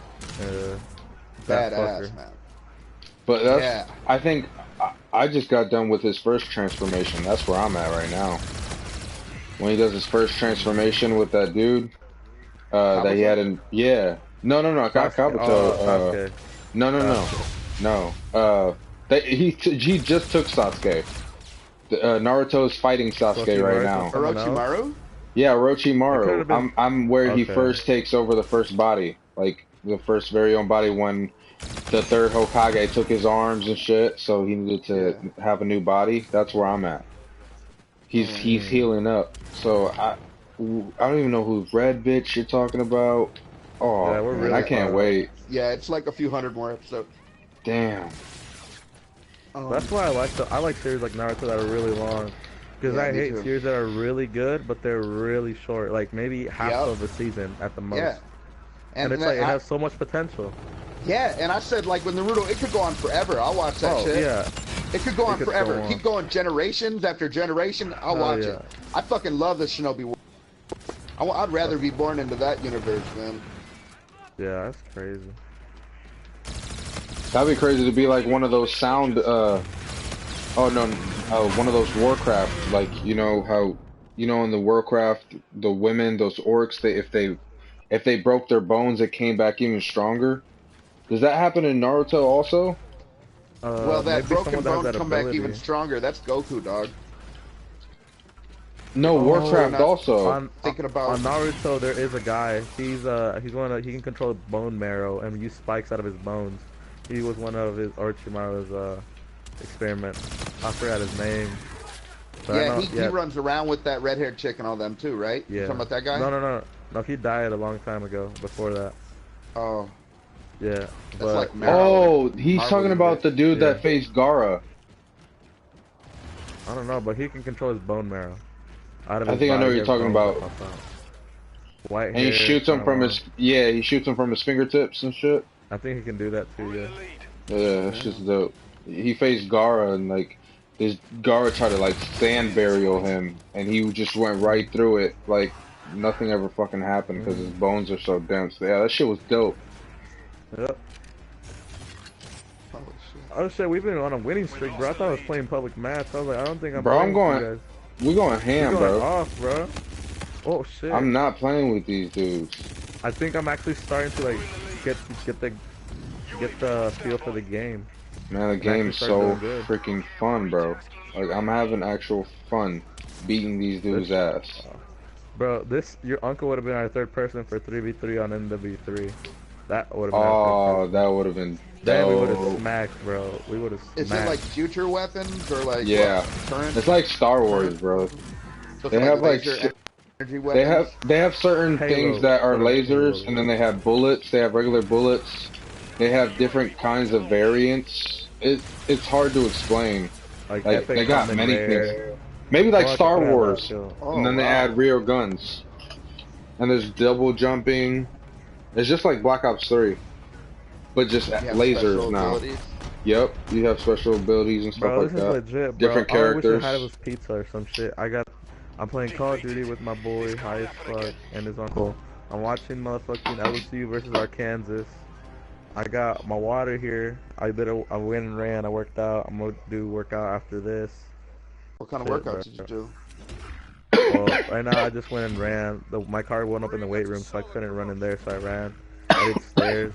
That badass, fucker. man. But that's, Yeah. I think I just got done with his first transformation. That's where I'm at right now. When he does his first transformation with that dude, that he had in, yeah. No, not Kabuto. Sasuke. No. He just took Sasuke. Naruto's fighting Sasuke right now. Someone else? Orochimaru? Yeah, It could've Orochimaru. been- I'm where he Okay. first takes over the first body, like the first very own body when the third Hokage took his arms and shit, so he needed to have a new body. That's where I'm at. He's healing up. So I don't even know who Red Bitch you're talking about. Oh, Yeah, we're man, really I can't far. wait. Yeah, it's like a few hundred more episodes. Damn. That's why I like series like Naruto that are really long. Because Yeah, I me hate too. series that are really good, but they're really short. Like maybe half Yep. of a season at the most. Yeah. And it's then like it I- has so much potential. yeah, and I said like with Naruto, it could go on forever. I'll watch that Oh shit. yeah. It could go on could forever. go on. Keep going generations after generation. I'll Hell watch yeah. it. I fucking love the Shinobi War. I'd rather be born into that universe, man. Yeah, that's crazy. That'd be crazy to be like one of those sound one of those Warcraft, like you know how in the Warcraft the women, those orcs, if they broke their bones it came back even stronger. Does that happen in Naruto also? Well, that maybe broken someone that has bone that come back ability. even stronger. That's Goku, dog. No, Warcraft not- also. Thinking about- on Naruto, there is a guy. He can control bone marrow and use spikes out of his bones. He was one of his Orochimaru's experiments. I forgot his name. But I Yeah, know- he runs around with that red-haired chick and all them too, right? You Yeah. talking about that guy? No. He died a long time ago. Before that, Oh, yeah. that's But like Marrow. Oh, he's Marvel talking about the dude Yeah. that faced Gaara. I don't know, but he can control his bone marrow. Out of I his think I know body, what you're his talking bones about. pop out. White And he hair, shoots him kinda from long. he shoots him from his fingertips and shit. I think he can do that too. Yeah. Yeah, that's just dope. He faced Gaara and like this Gaara tried to like sand burial him and he just went right through it like nothing ever fucking happened because his bones are so dense. Yeah, that shit was dope. Yep. Holy shit. Oh shit, we've been on a winning streak, bro. I thought I was playing public match. I was like, I don't think I'm Bro, I'm playing with going- you We going guys. ham, You're going bro. off, bro. Oh shit. I'm not playing with these dudes. I think I'm actually starting to like get the feel for the game. Man, the actually game's started so doing good. freaking fun, bro. Like I'm having actual fun beating these dudes' ass. Bro, your uncle would have been our third person for 3v3 on NW3. That would have been Oh, that would have been Then we would have dope. smacked, bro. We would have Is smacked. it like future weapons or like Yeah. what, current? It's like Star Wars, bro. So They it's have like laser shit. weapons. They have certain things Halo, that are sort of Halo. lasers, and then they have bullets. They have regular bullets. They have different kinds of variants. It's hard to explain. Like Like epic, they got common, many things. rare. Maybe like Fuck, if Star I had that Wars, skill. and Oh then they wow. add real guns. And there's double jumping. It's just like Black Ops 3, but just You have lasers special now. abilities. Yep, you have special abilities and stuff Bro, like this is that. legit, bro. Different All I wish I characters. had was pizza or some shit. I'm playing Call of Duty with my boy, high as fuck, and his uncle. I'm watching motherfucking LSU versus Arkansas. I got my water here. I went and ran. I worked out. I'm gonna do workout after this. What kind of Shit, bro. workouts did you do? Well, right now I just went and ran. My car went up in the weight room, so I couldn't run in there, so I ran. I did stairs.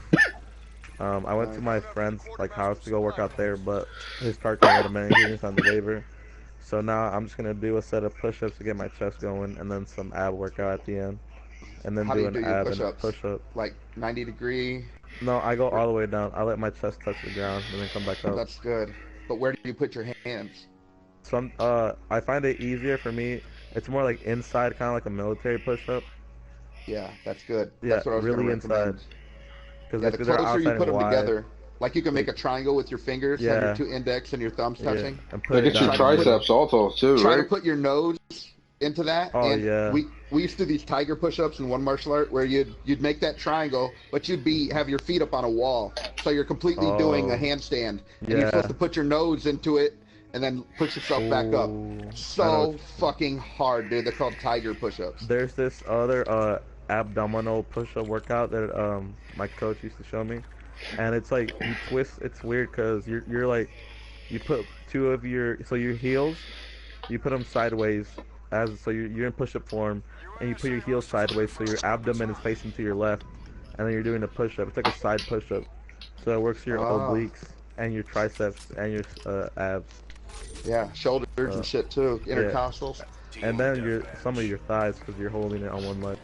I went to my friend's like house to go work out there, but his car can't let him in. He didn't sign the waiver. So now I'm just gonna do a set of push-ups to get my chest going, and then some ab workout at the end, and then How do do you an do your ab and push-ups? push-up. Like 90-degree? No, I go all the way down. I let my chest touch the ground, and then come back up. That's good. But where do you put your hands? I find it easier for me. It's more like inside, kind of like a military push-up. Yeah, that's good. Yeah, That's what I was really gonna inside. recommend. Because Yeah, if the they're closer you outside put and them wide, together, like you can make a triangle with your fingers, have Yeah. your two index and your thumbs yeah, touching. and They put it get your down. Try to put- triceps also too, Try to right? put your nose into that. Oh, and yeah. we used to do these tiger push-ups in one martial art where you'd make that triangle, but you'd have your feet up on a wall, so you're completely doing a Oh. handstand, and Yeah. you're supposed to put your nose into it and then push yourself back up. Ooh. I know So what fucking hard, dude. They're called tiger push-ups. There's this other abdominal push-up workout that my coach used to show me, and it's like you twist. It's weird because you're like you put two of your heels, you put them sideways so you're in push-up form, and you put your heels sideways so your abdomen is facing to your left, and then you're doing a push-up. It's like a side push-up, so it works your Ah. obliques and your triceps and your abs, Yeah, shoulders Uh, and shit too. Intercostals. and then some of your thighs because you're holding it on one leg.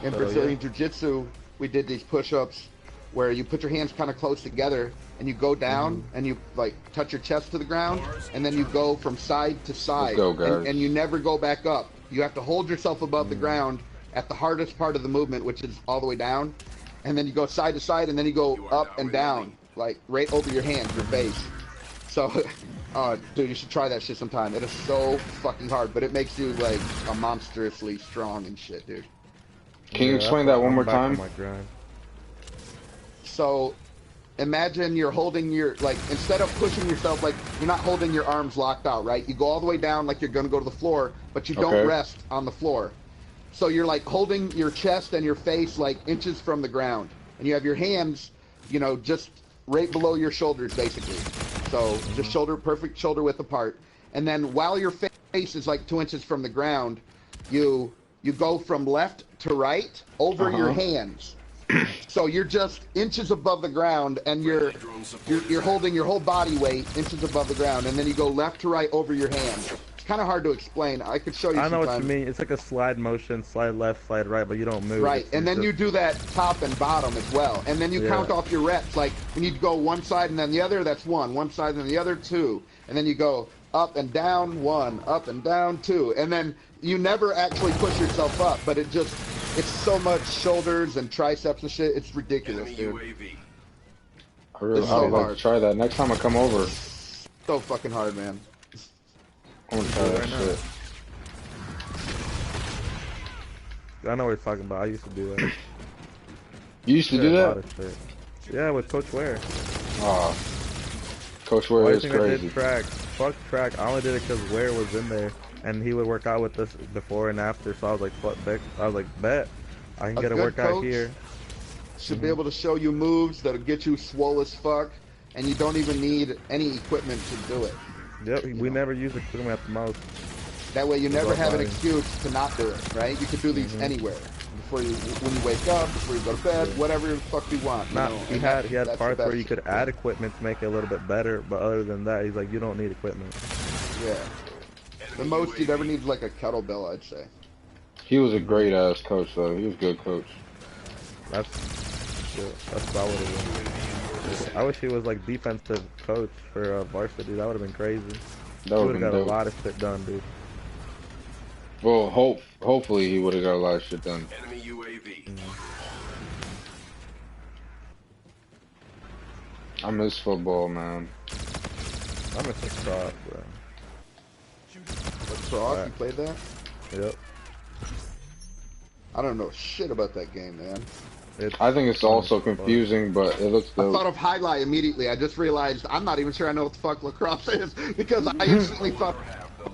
In So, Brazilian Jiu-Jitsu, we did these push-ups where you put your hands kind of close together and you go down and you like touch your chest to the ground, and then you go from side to side. Let's go, guys. And you never go back up. You have to hold yourself above the ground at the hardest part of the movement, which is all the way down, and then you go side to side, and then you go up and down, like right over your hands, your face. So, dude, you should try that shit sometime. It is so fucking hard, but it makes you like a monstrously strong and shit, dude. Can you Yeah, explain that's that why one I'm more back on time? my grind. So imagine you're holding like, instead of pushing yourself, like you're not holding your arms locked out, right? You go all the way down like you're going to go to the floor, but you don't Okay. rest on the floor. So you're like holding your chest and your face like inches from the ground. And you have your hands, just right below your shoulders, basically. So just perfect shoulder width apart. And then while your face is like 2 inches from the ground, you go from left to right over your hands. So you're just inches above the ground, and you're holding your whole body weight inches above the ground, and then you go left to right over your hands. It's kind of hard to explain. I could show you. I know what you sometime. mean. It's like a slide motion, slide left, slide right, but you don't move. Right, It's and then just- you do that top and bottom as well, and then you Yeah. count off your reps. Like when you go one side and then the other, that's one side and the other, two, and then you go up and down, one, up and down, two, and then you never actually push yourself up, but it's so much shoulders and triceps and shit. It's ridiculous, dude. I really It's I so would like hard. to try that next time I come over. So fucking hard, man. I want to try that Right now. shit. I know what you're talking about. I used to do that. You used to do Yeah, a lot that? of shit. Yeah, with Coach Ware. Ah, Coach Why Ware do you is think I crazy. did track? Fuck track. I only did it because Ware was in there, and he would work out with us before and after. So I was like, "Fuck, I was like, bet I can A get a good workout coach here." Should be able to show you moves that'll get you swole as fuck, and you don't even need any equipment to do it. Yep, we never use equipment at the most. That way you never Without have an buying. excuse to not do it, right? You could do these anywhere. When you wake up, before you go to bed, whatever the fuck you want. You Nah, know? he And had that's the parts where best you could shit. add equipment to make it a little bit better, but other than that, he's like, you don't need equipment. Yeah. The most you'd ever need is like a kettlebell, I'd say. He was a great ass coach, though. He was a good coach. That's what I would have been. I wish he was like defensive coach for varsity. That would have been crazy. That He would would have have got been a dope. lot of shit done, dude. Well, hopefully he would have got a lot of shit done. Enemy UAV. I miss football, man. I'm a cross, bro. What's wrong? You played that? Yep. I don't know shit about that game, man. I think it's also confusing, but it looks I thought dope. of highlight immediately. I just realized I'm not even sure I know what the fuck lacrosse is because I instantly thought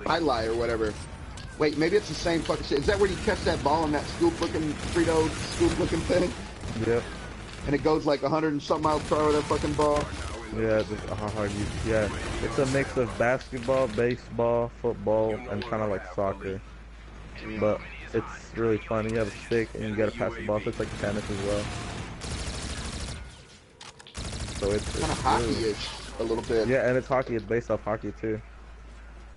highlight or whatever. Wait, maybe it's the same fucking shit. Is that where you catch that ball in that scoop-looking Frito scoop-looking thing? Yep. And it goes like 100 and something miles per hour, that fucking ball? Yeah, just how hard you. Yeah, it's a mix of basketball, baseball, football, and kind of like soccer. But it's really fun. You have a stick and you gotta pass the ball. So it's like tennis as well. So it's Kind of really, hockey-ish a little bit. yeah, and it's hockey. It's based off hockey too,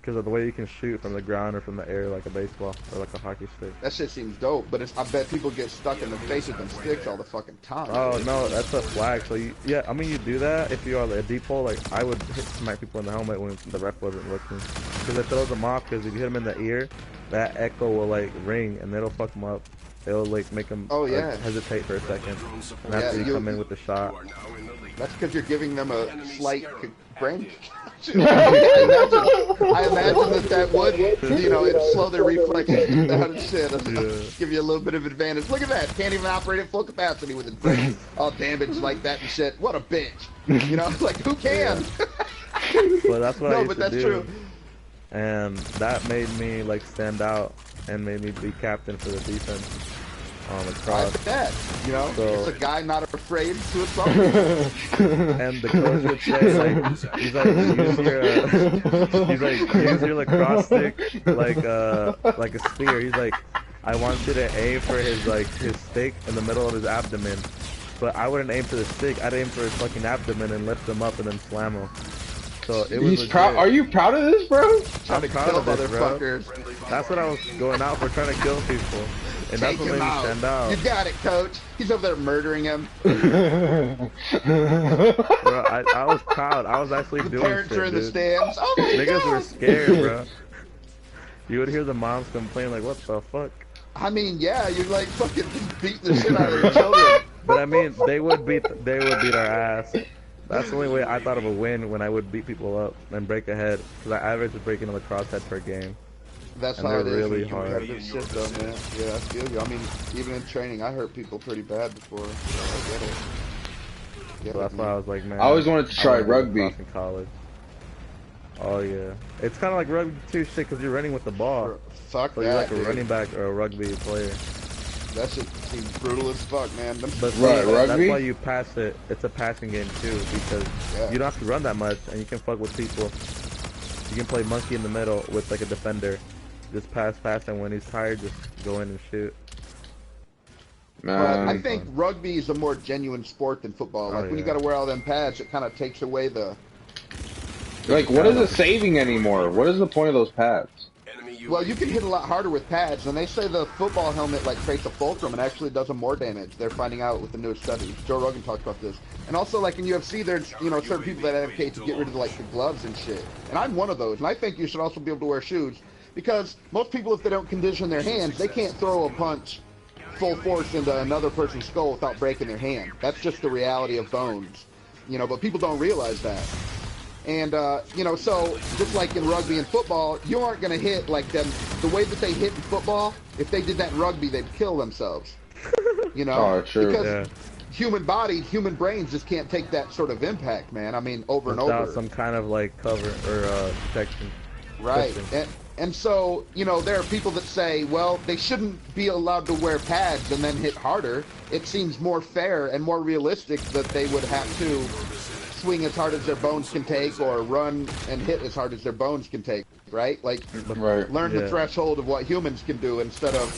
because of the way you can shoot from the ground or from the air like a baseball or like a hockey stick. That shit seems dope, but I bet people get stuck in the face with them sticks all the fucking time. Oh no, that's a flag. So you, yeah, I mean you do that if you are like a deep hole. Like I would smack people in the helmet when the ref wasn't looking, because it throws them off. Because if you hit them in the ear, that echo will like ring and it'll fuck them up. It'll like make them hesitate for a second, and that's when you come in with the shot. That's because you're giving them a slight brain. I imagine that would, it'd slow their reflexes down and shit. Give you a little bit of advantage. Look at that. Can't even operate at full capacity with his brain all damaged like that and shit. What a bitch. Like, who can? Well, that's what I used but to that's do. true. And that made me like stand out and made me be captain for the defense on the I cross. bet. So- It's a guy not afraid to assault. And the coach would say like, he's like, use your lacrosse stick like a spear. He's like, I want you to aim for his stick in the middle of his abdomen. But I wouldn't aim for the stick. I'd aim for his fucking abdomen and lift him up and then slam him. So it was He's legit. proud. Are you proud of this, bro? Trying to proud kill of this, bro. motherfuckers. That's what I was going out for, trying to kill people. And that's Take what him made me out. stand out. You got it, coach. He's over there murdering him. Bro, I was proud. I was actually The doing parents shit, are in the dude. stands. Oh my Niggas God. were scared, bro. You would hear the moms complain like, what the fuck? I mean, yeah, you're like fucking beating the shit out of your children. But I mean, they would beat our ass. That's the only way I thought of a win, when I would beat people up and break a head. Because I averaged breaking a lacrosse head per game. That's And how it they're is. really With hard. competitive shit, though, man. Yeah, I feel you. I mean, even in training, I hurt people pretty bad before. So I get it. Get So it, that's why I was like, man. I always wanted to try wanna do rugby. lacrosse in college. Oh yeah, it's kind of like rugby too, shit, because you're running with the ball. Fuck So you're that, like a dude. running back or a rugby player. That shit seems brutal as fuck, man. Them- But Right, that's rugby? why you pass it. It's a passing game too, because Yeah. you don't have to run that much, and you can fuck with people. You can play monkey in the middle with like a defender. Just pass, and when he's tired, just go in and shoot. But I Man, think rugby is a more genuine sport than football. Like, when you yeah. gotta wear all them pads, it kind of takes away the... like, what is it saving anymore? What is the point of those pads? Enemy UAV. Well, you can hit a lot harder with pads, and they say the football helmet like creates a fulcrum and actually does them more damage. They're finding out with the newest studies. Joe Rogan talked about this. And also, like in UFC, there's certain people that advocate to get rid of like the gloves and shit. And I'm one of those. And I think you should also be able to wear shoes, because most people, if they don't condition their hands, they can't throw a punch full force into another person's skull without breaking their hand. That's just the reality of bones, but people don't realize that. And, so just like in rugby and football, you aren't going to hit like them. The way that they hit in football, if they did that in rugby, they'd kill themselves. Oh, true. Because Yeah. human bodies, human brains just can't take that sort of impact, man. I mean, over and Without over. some kind of like cover or protection. Right. System. And so, there are people that say, well, they shouldn't be allowed to wear pads and then hit harder. It seems more fair and more realistic that they would have to swing as hard as their bones can take or run and hit as hard as their bones can take, right? Like, Right. learn the Yeah. threshold of what humans can do instead of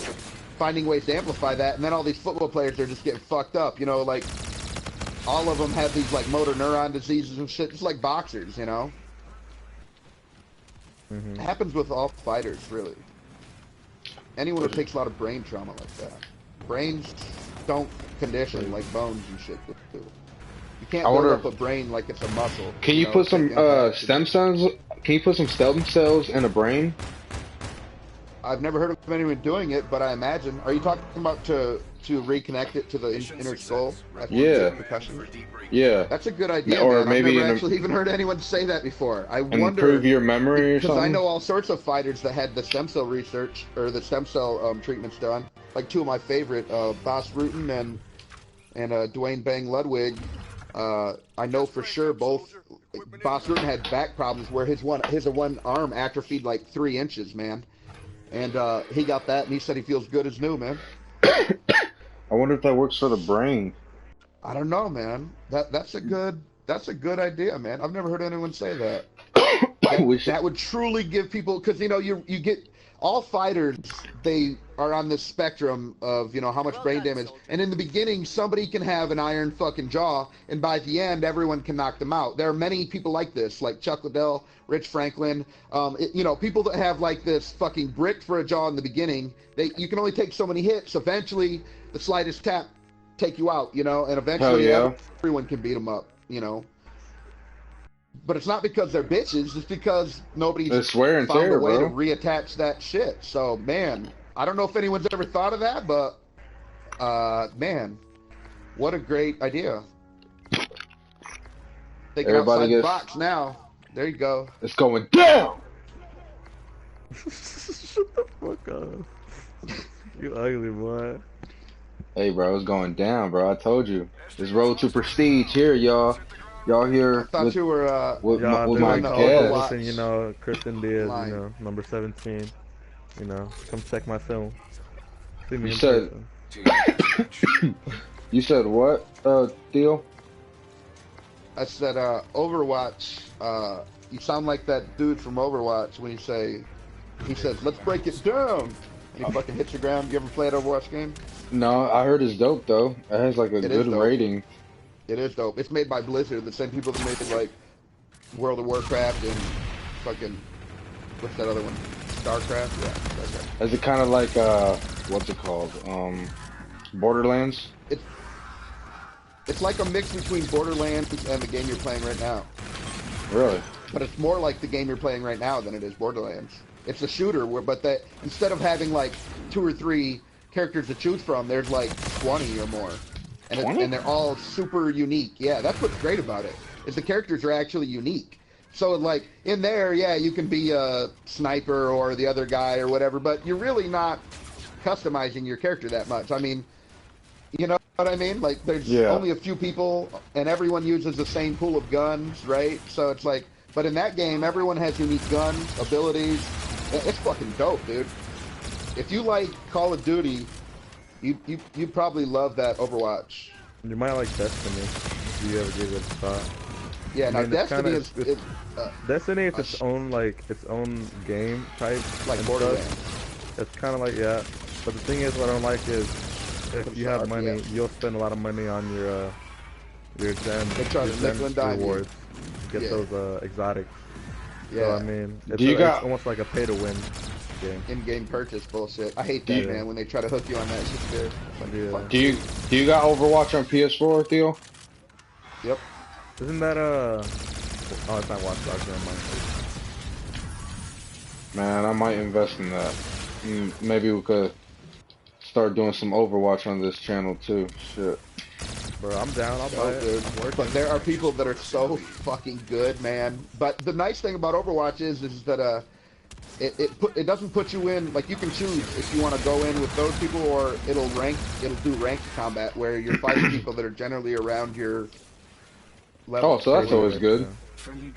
finding ways to amplify that. And then all these football players are just getting fucked up, like all of them have these like motor neuron diseases and shit, just like boxers, It happens with all fighters, really. Anyone who takes a lot of brain trauma like that. Brains don't condition like bones and shit do. You can't I build wonder- up a brain like it's a muscle. Can you put some take impacts. stem cells? Can you put some stem cells in a brain? I've never heard of anyone doing it, but I imagine. Are you talking about to reconnect it to the inner skull? That's Yeah. percussion. Yeah. That's a good idea, Or man. maybe I've never actually even heard anyone say that before. I wonder, improve your memory or because I something. know all sorts of fighters that had the stem cell research or the stem cell treatments done. Like two of my favorite, Bas Rutten and Dwayne Bang Ludwig. I know for sure both. Bas Rutten had back problems where his one arm atrophied like 3 inches, man. And he got that, and he said he feels good as new, man. I wonder if that works for the brain. I don't know, man. That's a good idea, man. I've never heard anyone say that. That would truly give people, because you get all fighters, they are on this spectrum of how much brain damage, and in the beginning somebody can have an iron fucking jaw, and by the end everyone can knock them out. There are many people like this, like Chuck Liddell, Rich Franklin, people that have like this fucking brick for a jaw in the beginning. You can only take so many hits. Eventually the slightest tap take you out, and eventually everyone can beat them up, But it's not because they're bitches. It's because nobody's found a way to reattach that shit. So, man, I don't know if anyone's ever thought of that, but, man, what a great idea. Thinking outside the box now. There you go. It's going down! Shut the fuck up. You ugly boy. Hey, bro, it's going down, bro. I told you. This road to prestige here, y'all. Y'all here? I thought you were with my guest. Listen, Kristen Diaz, number 17. Come check my film. See me in person. You said what, Theo? I said, Overwatch. You sound like that dude from Overwatch when he says, "Let's break it down," and he fucking hits the ground. You ever play an Overwatch game? No, I heard it's dope though. It has like a good rating. It is dope. It's made by Blizzard, the same people that made like World of Warcraft and fucking what's that other one? StarCraft. Yeah, StarCraft. Is it kind of like what's it called? Borderlands. It's like a mix between Borderlands and the game you're playing right now. Really? But it's more like the game you're playing right now than it is Borderlands. It's a shooter but instead of having like 2 or 3 characters to choose from, there's like 20 or more. And they're all super unique. Yeah, that's what's great about it, is the characters are actually unique. So like in there, yeah, you can be a sniper or the other guy or whatever, but you're really not customizing your character that much. I mean, you know what I mean? Like there's only a few people and everyone uses the same pool of guns, right? So it's like, but in that game, everyone has unique guns, abilities. It's fucking dope, dude. If you like Call of Duty, you probably love that Overwatch. You might like Destiny if you ever give it a shot. Yeah, now Destiny is Destiny is its own game type. Like Borderlands. It's kind of like, yeah. But the thing is, what I don't like is if you have money, you'll spend a lot of money on your gem rewards to get those exotics. Yeah. So I mean, it's almost like a pay-to-win game. In-game purchase bullshit. I hate that, man. When they try to hook you on that, it's just good. Like, do you got Overwatch on PS4, Theo? Yep. Isn't that oh, it's not Watch Dogs, never mind. Man, I might invest in that. Maybe we could start doing some Overwatch on this channel too. Shit. Bro, I'm down. I'll buy it. Dude. But there are people that are so fucking good, man. But the nice thing about Overwatch is that it doesn't put you in, like, you can choose if you want to go in with those people, or it'll do ranked combat where you're fighting people that are generally around your level. Oh, so that's always good.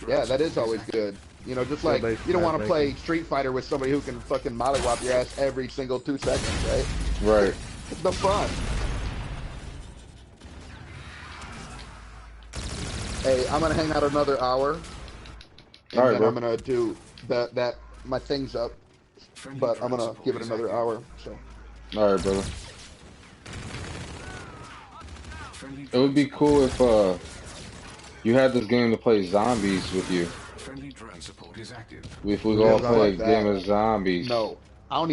Yeah, that is always good. Just like, you don't want to play Street Fighter with somebody who can fucking mollywop your ass every single 2 seconds, right? Right. It's no fun. Hey, I'm gonna hang out another hour, and then I'm gonna do my thing's up, but I'm gonna give it another hour. So. All right, brother. It would be cool if you had this game to play zombies with you. If we all play a game of zombies. No, I don't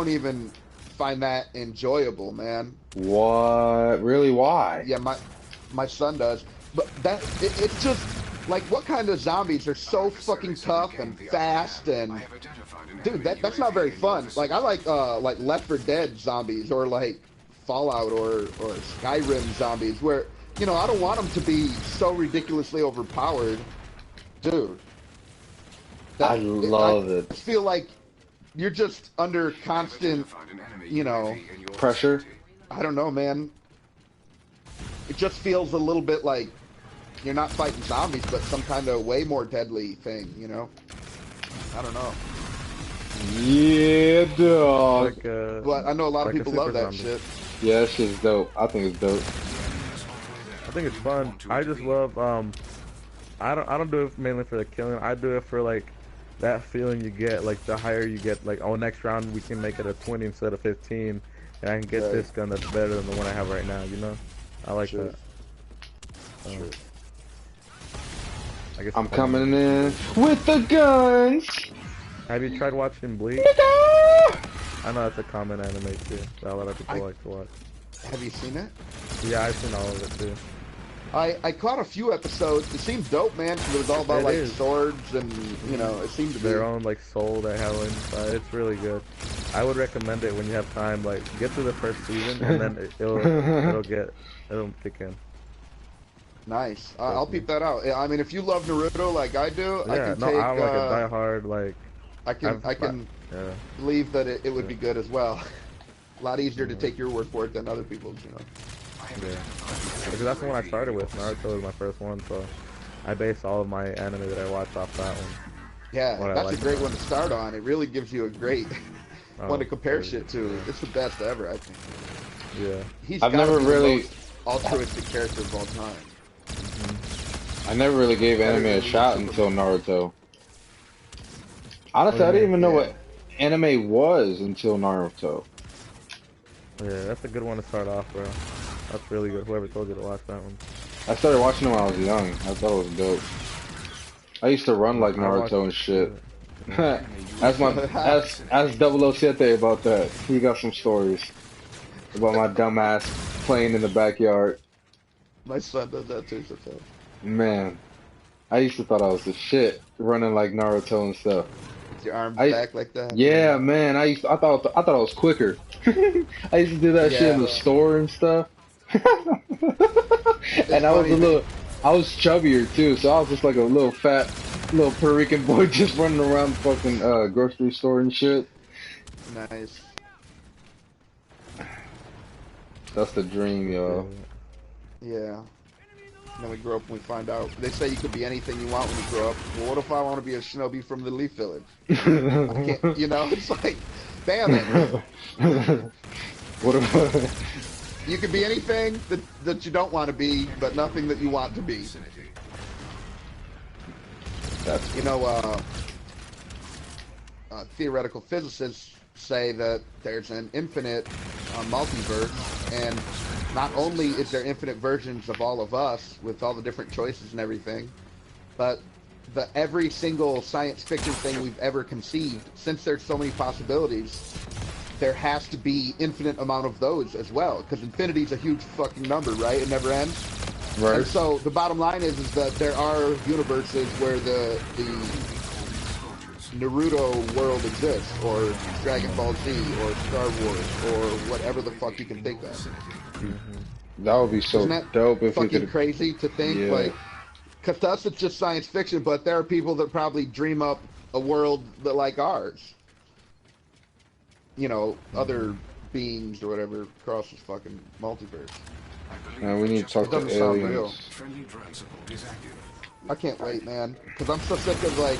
even find that enjoyable, man. What? Really? Why? Yeah, my son does. But it's just, Like, what kind of zombies are so fucking tough and fast and... Dude, that's not very fun. Like, I like Left 4 Dead zombies or, like, Fallout or Skyrim zombies where, you know, I don't want them to be so ridiculously overpowered. Dude. I love it. I feel like you're just under constant, you know... Pressure? I don't know, man. It just feels a little bit like you're not fighting zombies, but some kind of way more deadly thing, you know? I don't know. Yeah, dog. Like, But I know a lot of like a people love super that zombie. shit. Yeah, that shit's dope. I think it's dope. I think it's fun. I just love I don't do it mainly for the killing. I do it for like that feeling you get, like the higher you get, like, oh, next round we can make it a 20 instead of 15, and I can get Right. this gun that's better than the one I have right now, you know? I like Sure. that. Sure. I guess I'm coming in with the guns. Have you tried watching Bleach? I know that's a common anime too, that a lot of people like to watch. Have you seen it? Yeah, I've seen all of it too. I caught a few episodes. It seemed dope, man, 'cause it was all about, It like, is. swords and, you know, it seemed to be... Their own like soul they have inside. It's really good. I would recommend it when you have time. Like, get through the first season and then it'll kick in. Nice. I'll peep that out. I mean, if you love Naruto like I do, I Yeah, can no, take... I'm like a diehard like. I can Yeah. believe that it would be good as well. A lot easier to take your word for it than other people's, you know. Yeah. Because that's the one I started with. Naruto was my first one, so I base all of my anime that I watch off that one. Yeah, What I that's like a great about one to start on. It really gives you a great one to compare really shit to. It's the best ever, I think. Yeah. He's I've gotta never be the really- most altruistic character of all time. I never really gave anime a shot until Naruto. Honestly, I didn't even know what anime was until Naruto. Yeah, that's a good one to start off, bro. That's really good. Whoever told you to watch that one. I started watching it when I was young. I thought it was dope. I used to run like I watched Naruto and shit. Ask 007 about that. He got some stories about my dumb ass playing in the backyard. My son does that too sometimes. Man, I used to thought I was the shit running like Naruto and stuff. With your arms I- back like that. Yeah, man, I thought I was quicker. I used to do that shit in the Yeah. store and stuff. And I was chubbier too, so I was just like a little fat, little Puerto Rican boy just running around the fucking grocery store and shit. Nice. That's the dream, yo. Yeah. And then we grow up and we find out. They say you could be anything you want when you grow up. Well, what if I want to be a shinobi from the Leaf Village? I can't, you know, it's like, damn it. What if You can be anything that you don't want to be, but nothing that you want to be. that's You know, theoretical physicists say that there's an infinite multiverse, and not only is there infinite versions of all of us with all the different choices and everything, but every single science fiction thing we've ever conceived, since there's so many possibilities, there has to be infinite amount of those as well, because infinity's a huge fucking number, right? It never ends. right. And so the bottom line is that there are universes where the Naruto world exists, or Dragon Ball Z, or Star Wars, or whatever the fuck you can think of. That would be so Isn't that dope if we fucking could. crazy to think? Yeah. Like, because to us it's just science fiction, but there are people that probably dream up a world that like ours. You know, other beings or whatever across this fucking multiverse. Man, we need to talk It to doesn't sound real. aliens. I can't wait, man, because I'm so sick of like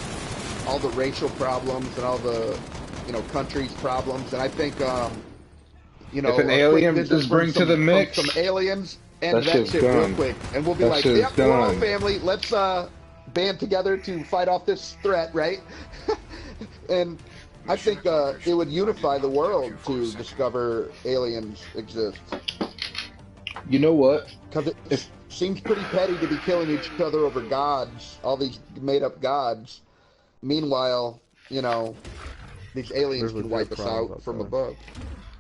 all the racial problems and all the, you know, countries' problems, and I think, you know, If an a quick alien visit just from bring to some- the from mix, some aliens, and that that shit's shit real done. quick, and we'll be That like, shit's yep, we're all done. family. Let's band together to fight off this threat, right? And I think it would unify the world to discover aliens exist. You know what? Because it seems pretty petty to be killing each other over gods, all these made-up gods. Meanwhile, you know, these aliens There's can legit wipe us problems out out from there. above.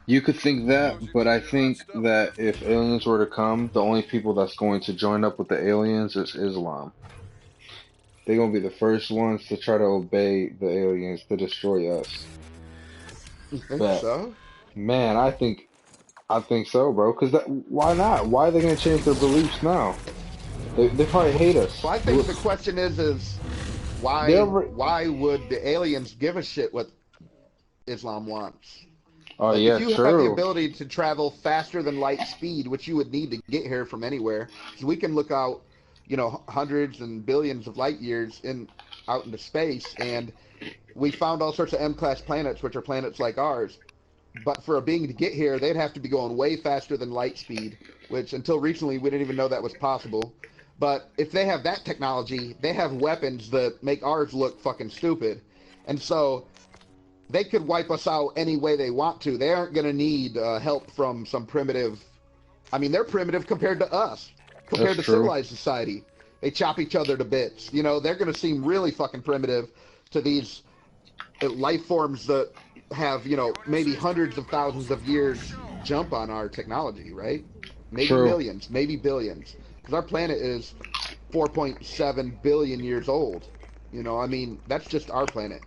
You could think that, but I think that if aliens were to come, the only people that's going to join up with the aliens is Islam. They're gonna be the first ones to try to obey the aliens to destroy us. You think But so? man, I think so, bro. Cause why not? Why are they gonna change their beliefs now? They probably hate Well, us. I think the question is They why over. why would the aliens give a shit what Islam wants? Oh Like, if yeah, you have the true, ability to travel faster than light speed, which you would need to get here from anywhere, because we can look out, hundreds and billions of light years out into space, and we found all sorts of M-class planets, which are planets like ours. But for a being to get here, they'd have to be going way faster than light speed, which until recently we didn't even know that was possible. But if they have that technology, they have weapons that make ours look fucking stupid. And so they could wipe us out any way they want to. They aren't going to need help from some primitive. I mean, they're primitive compared to us, that's compared to true. civilized society. They chop each other to bits. They're going to seem really fucking primitive to these life forms that have, maybe hundreds of thousands of years jump on our technology, right? Maybe True. millions, maybe billions. Because our planet is 4.7 billion years old. I mean, that's just our planet.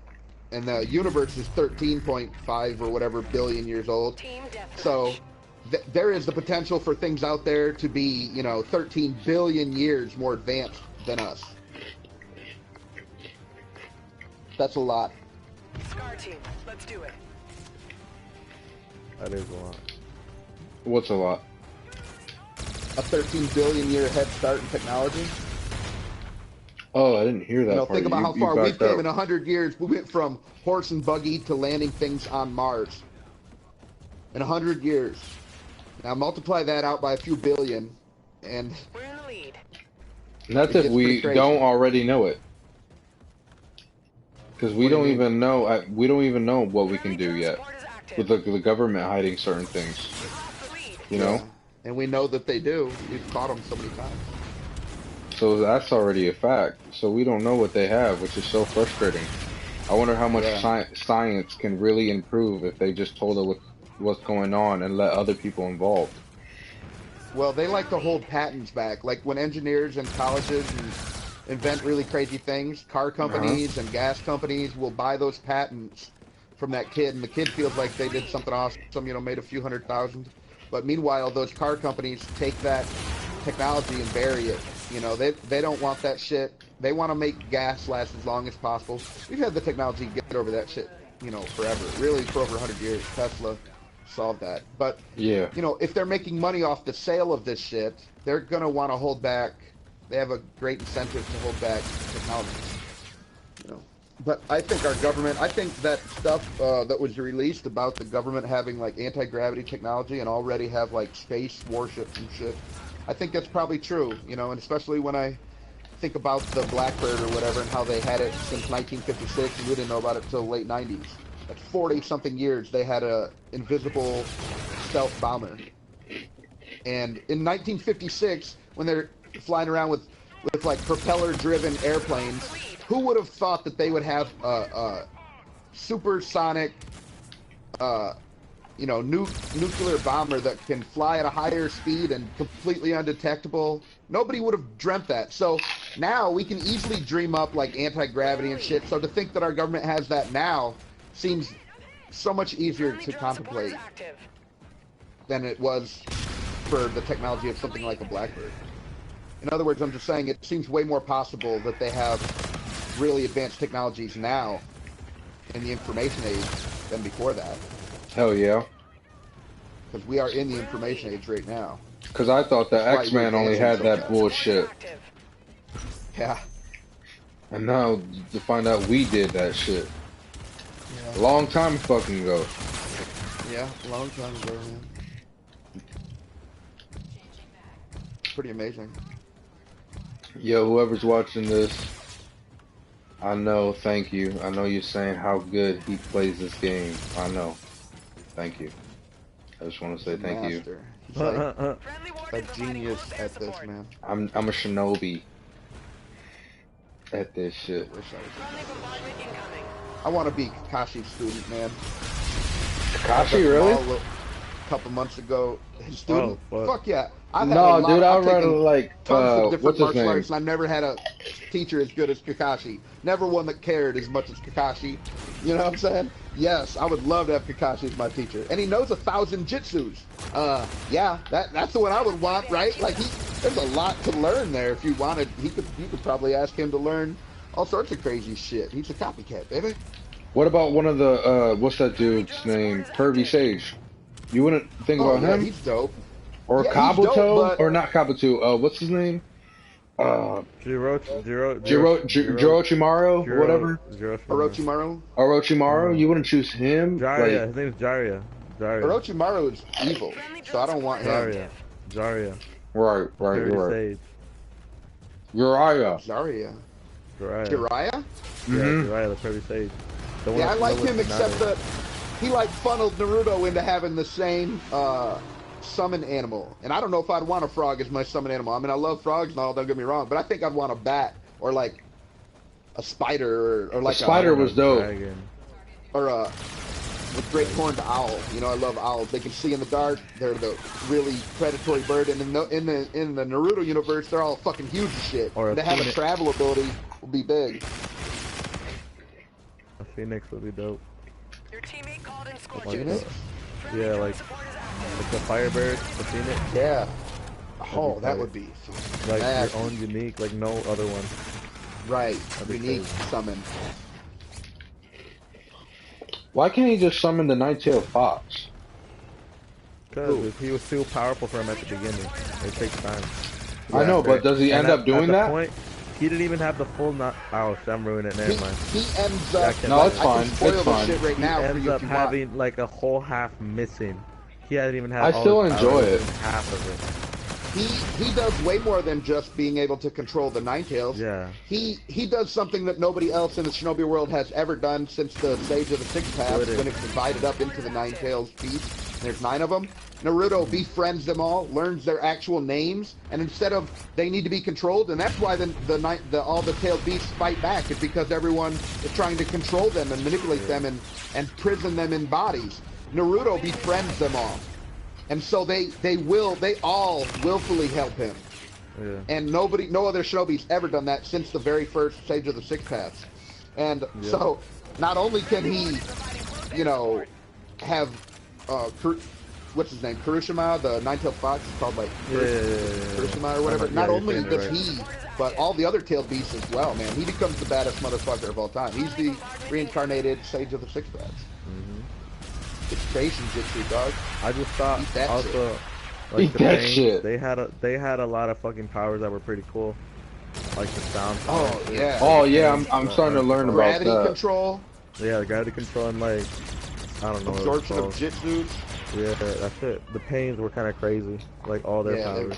And the universe is 13.5 or whatever billion years old. Team So deathmatch. there is the potential for things out there to be, 13 billion years more advanced than us. That's a lot. Scar team, let's do it. That is a lot. What's a lot? A 13 billion year head start in technology. Oh, I didn't hear that part. Think about how You far we backed came out. in 100 years. We went from horse and buggy to landing things on Mars in 100 years. Now multiply that out by a few billion, and We're in the lead. And that's it if gets pretty we crazy. don't already know it, because we What do you don't mean? even know. We don't even know what we can Friendly do drone yet, support is active. with the government hiding certain things. We've lost the lead. You Yeah, know, and we know that they do. We've caught them so many times. so that's already a fact. So we don't know what they have, which is so frustrating. I wonder how much Yeah. science can really improve if they just told us what's going on and let other people involved. Well, they like to hold patents back. Like when engineers in colleges invent really crazy things, car Uh-huh. companies and gas companies will buy those patents from that kid, and the kid feels like they did something awesome, made a few $100,000. But meanwhile, those car companies take that technology and bury it. They don't want that shit. They want to make gas last as long as possible. We've had the technology to get over that shit, forever. Really, for over 100 years. Tesla solved that. But Yeah. if they're making money off the sale of this shit, they're gonna want to hold back. They have a great incentive to hold back technology. You know, but I think our government. I think that stuff that was released about the government having like anti-gravity technology and already have like space warships and shit. I think that's probably true. And especially when I think about the Blackbird or whatever and how they had it since 1956 and we didn't know about it until the late 90s. At 40 something years, they had a invisible stealth bomber. And in 1956, when they're flying around with like propeller driven airplanes, who would have thought that they would have a supersonic nuclear bomber that can fly at a higher speed and completely undetectable? Nobody would have dreamt that. So now we can easily dream up like anti-gravity and shit. So to think that our government has that now seems so much easier Friendly to drone support is contemplate active. than it was for the technology of something like a Blackbird. In other words, I'm just saying it seems way more possible that they have really advanced technologies now in the information age than before that. Hell yeah. Because we are in the information age right now. Because I thought the That's why we're X-Men only advancing had so that fast. bullshit, Active. Yeah. and now to find out we did that shit a long time fucking ago. Yeah, a long time ago, man. Pretty amazing. Yo, whoever's watching this, I know, thank you. I know you're saying how good he plays this game. I know. Thank you. I just want to say thank you. Master. He's like Friendly a wardens providing genius close air at this, support. man. I'm a shinobi at this shit. I wish I was. Friendly bombardment incoming. I want to be Kakashi's student, man. Kakashi, really? A couple months ago, his student. Oh, fuck. Fuck yeah! I've had No, a lot. dude, I've I'd rather taken like tons of different what's his martial name? arts, and I've never had a teacher as good as Kakashi. Never one that cared as much as Kakashi. You know what I'm saying? Yes, I would love to have Kakashi as my teacher. And he knows 1,000 jutsus. Yeah, that's the one I would want, right? Like, there's a lot to learn there. If you wanted, you could probably ask him to learn all sorts of crazy shit. He's a copycat, baby. What about one of the what's that dude's name? Pervy Sage. You wouldn't think Oh about yeah, him? he's dope. Or Yeah, he's dope, Kabuto? but Or not Kabuto? What's his name? Jirochimaru? Whatever? Orochimaru. Orochimaru? You wouldn't choose him? Jiraiya, Like, his name's Jiraiya. Orochimaru is evil, so I don't want him. Jiraiya. right, Dirty right. Sage. Uriah. Zarya. Jiraiya. Jiraiya? Yeah, Mhm. Jiraiya, the Dirty Sage. The one Yeah, I with like Lilith him, and except Naruto. that he like funneled Naruto into having the same summon animal. And I don't know if I'd want a frog as my summon animal. I mean, I love frogs and all, don't get me wrong, but I think I'd want a bat or like a spider or like A spider was dope. Dragon. or a with great horned owl. You know, I love owls. They can see in the dark. They're the really predatory bird. And in the Naruto universe, they're all fucking huge as shit. Or a and to have a phoenix. travel ability will be big. A phoenix would be dope. Your teammate called in Like scorches. the, yeah, like the firebird, the phoenix. Yeah. Oh, be that tight. would be Like nasty. your own unique, like no other one. Right. That'd be Unique crazy. summon. Why can't he just summon the Nine-Tailed Fox? Because he was too powerful for him at the beginning. It takes time. I know, but does he And end up doing at that? the point, he didn't even have the full oh, I'm ruining it. Never mind. He ends Yeah, I up. can- No, it's I fine. can spoil It's this fine. shit right He now for ends you up if you want. having like a whole half missing. He hadn't even had. I all still his enjoy powers it. in half of it. He does way more than just being able to control the Nine-Tails. Yeah. He does something that nobody else in the Shinobi world has ever done since the Sage of the Six Paths, What is when it? it's divided up into the Nine-Tails beasts. There's 9 of them. Naruto befriends them all, learns their actual names, and instead of they need to be controlled, and that's why all the tailed beasts fight back, is because everyone is trying to control them and manipulate them and prison them in bodies. Naruto befriends them all. And so they all willfully help him. Yeah. And no other Shinobi's ever done that since the very first Sage of the Six Paths. And so, not only can he, you know, have, what's his name, Kurashima, the Nine-Tailed Fox, is called like Kurashima or whatever. Yeah, Not you're only saying it does right. he, but all the other tailed beasts as well, man. He becomes the baddest motherfucker of all time. He's the reincarnated Sage of the Six Paths. Mhm. It's creation jutsu, dog. I just thought Eat that also, shit. like Eat the that Pain, shit. they had a lot of fucking powers that were pretty cool, like the sound. Oh, powers, yeah. Oh yeah, I'm starting to learn about Gravity that. control, Yeah, the gravity control and like I don't know. what it's absorption of called. jutsus. Yeah, that's it. The pains were kind of crazy, like all their Yeah, powers.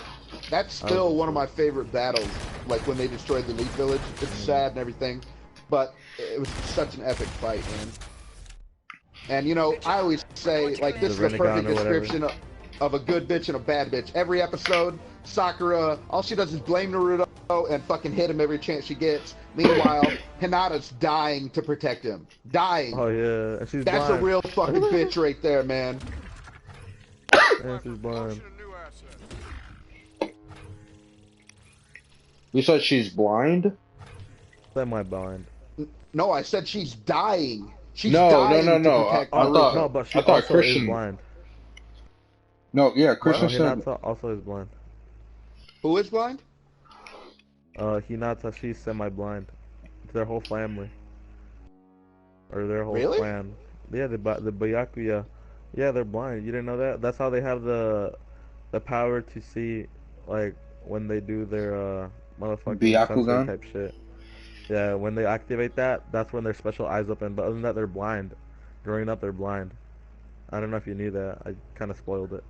that's still one of my favorite battles. Like when they destroyed the Elite Village. It's sad and everything, but it was such an epic fight, man. And you know, I always say like this is The the perfect Rinnegan or whatever. description of a good bitch and a bad bitch. Every episode, Sakura, all she does is blame Naruto and fucking hit him every chance she gets. Meanwhile, Hinata's dying to protect him. Dying. Oh yeah, and she's That's blind. a real fucking bitch right there, man. And she's blind. You said she's blind? Semi-blind. No, I said she's dying. She's No, dying no, to no. protect I Naruto. thought- No, but she I thought also Christian- is blind. No, yeah, No, Christian said. Hinata also is blind. Who is blind? Hinata, she's semi-blind. It's their whole family. Or their whole Really? clan. Yeah, the Byakuya. Yeah, they're blind. You didn't know that? That's how they have the power to see, like, when they do their, motherfucking Byakugan? sensor type shit. Yeah, when they activate that, that's when their special eyes open. But other than that, they're blind. Growing up, they're blind. I don't know if you knew that. I kind of spoiled it.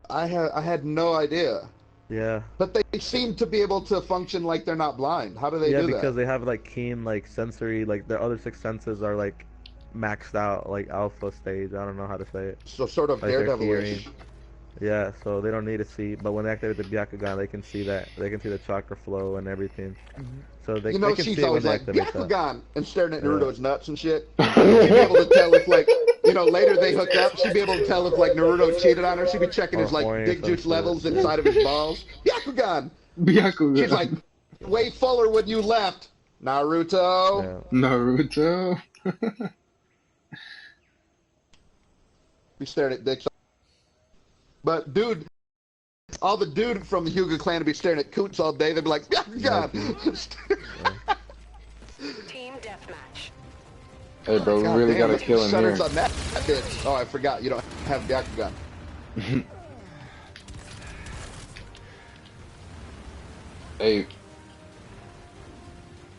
I had no idea. Yeah. But they seem to be able to function like they're not blind. How do they Yeah, do because that? they have like keen like sensory, like their other 6 senses are like maxed out, like alpha stage. I don't know how to say it. So sort of Like their daredevilish. hearing. Yeah, so they don't need to see, but when they activate the Byakugan, they can see that. They can see the chakra flow and everything. So they, You know, they can she's see it when always they like, activate that. Byakugan! And staring at Yeah. Naruto's nuts and shit. She'd be able to tell if, like, you know, later they hook up, she'd be able to tell if, like, Naruto cheated on her. She'd be checking Or his, like, horny or big some juice shit. levels inside of his balls. Byakugan! Byakugan. She's like, way fuller when you left, Naruto. Yeah. Naruto. We stared at dicks. But dude, all the dude from the Hyuga clan would be staring at coots all day. They'd be like, oh, God. Team deathmatch. Hey, bro, we God really damn, got a look at kill the in shutters here. on that bitch. Oh, I forgot. You don't have the gun. Hey,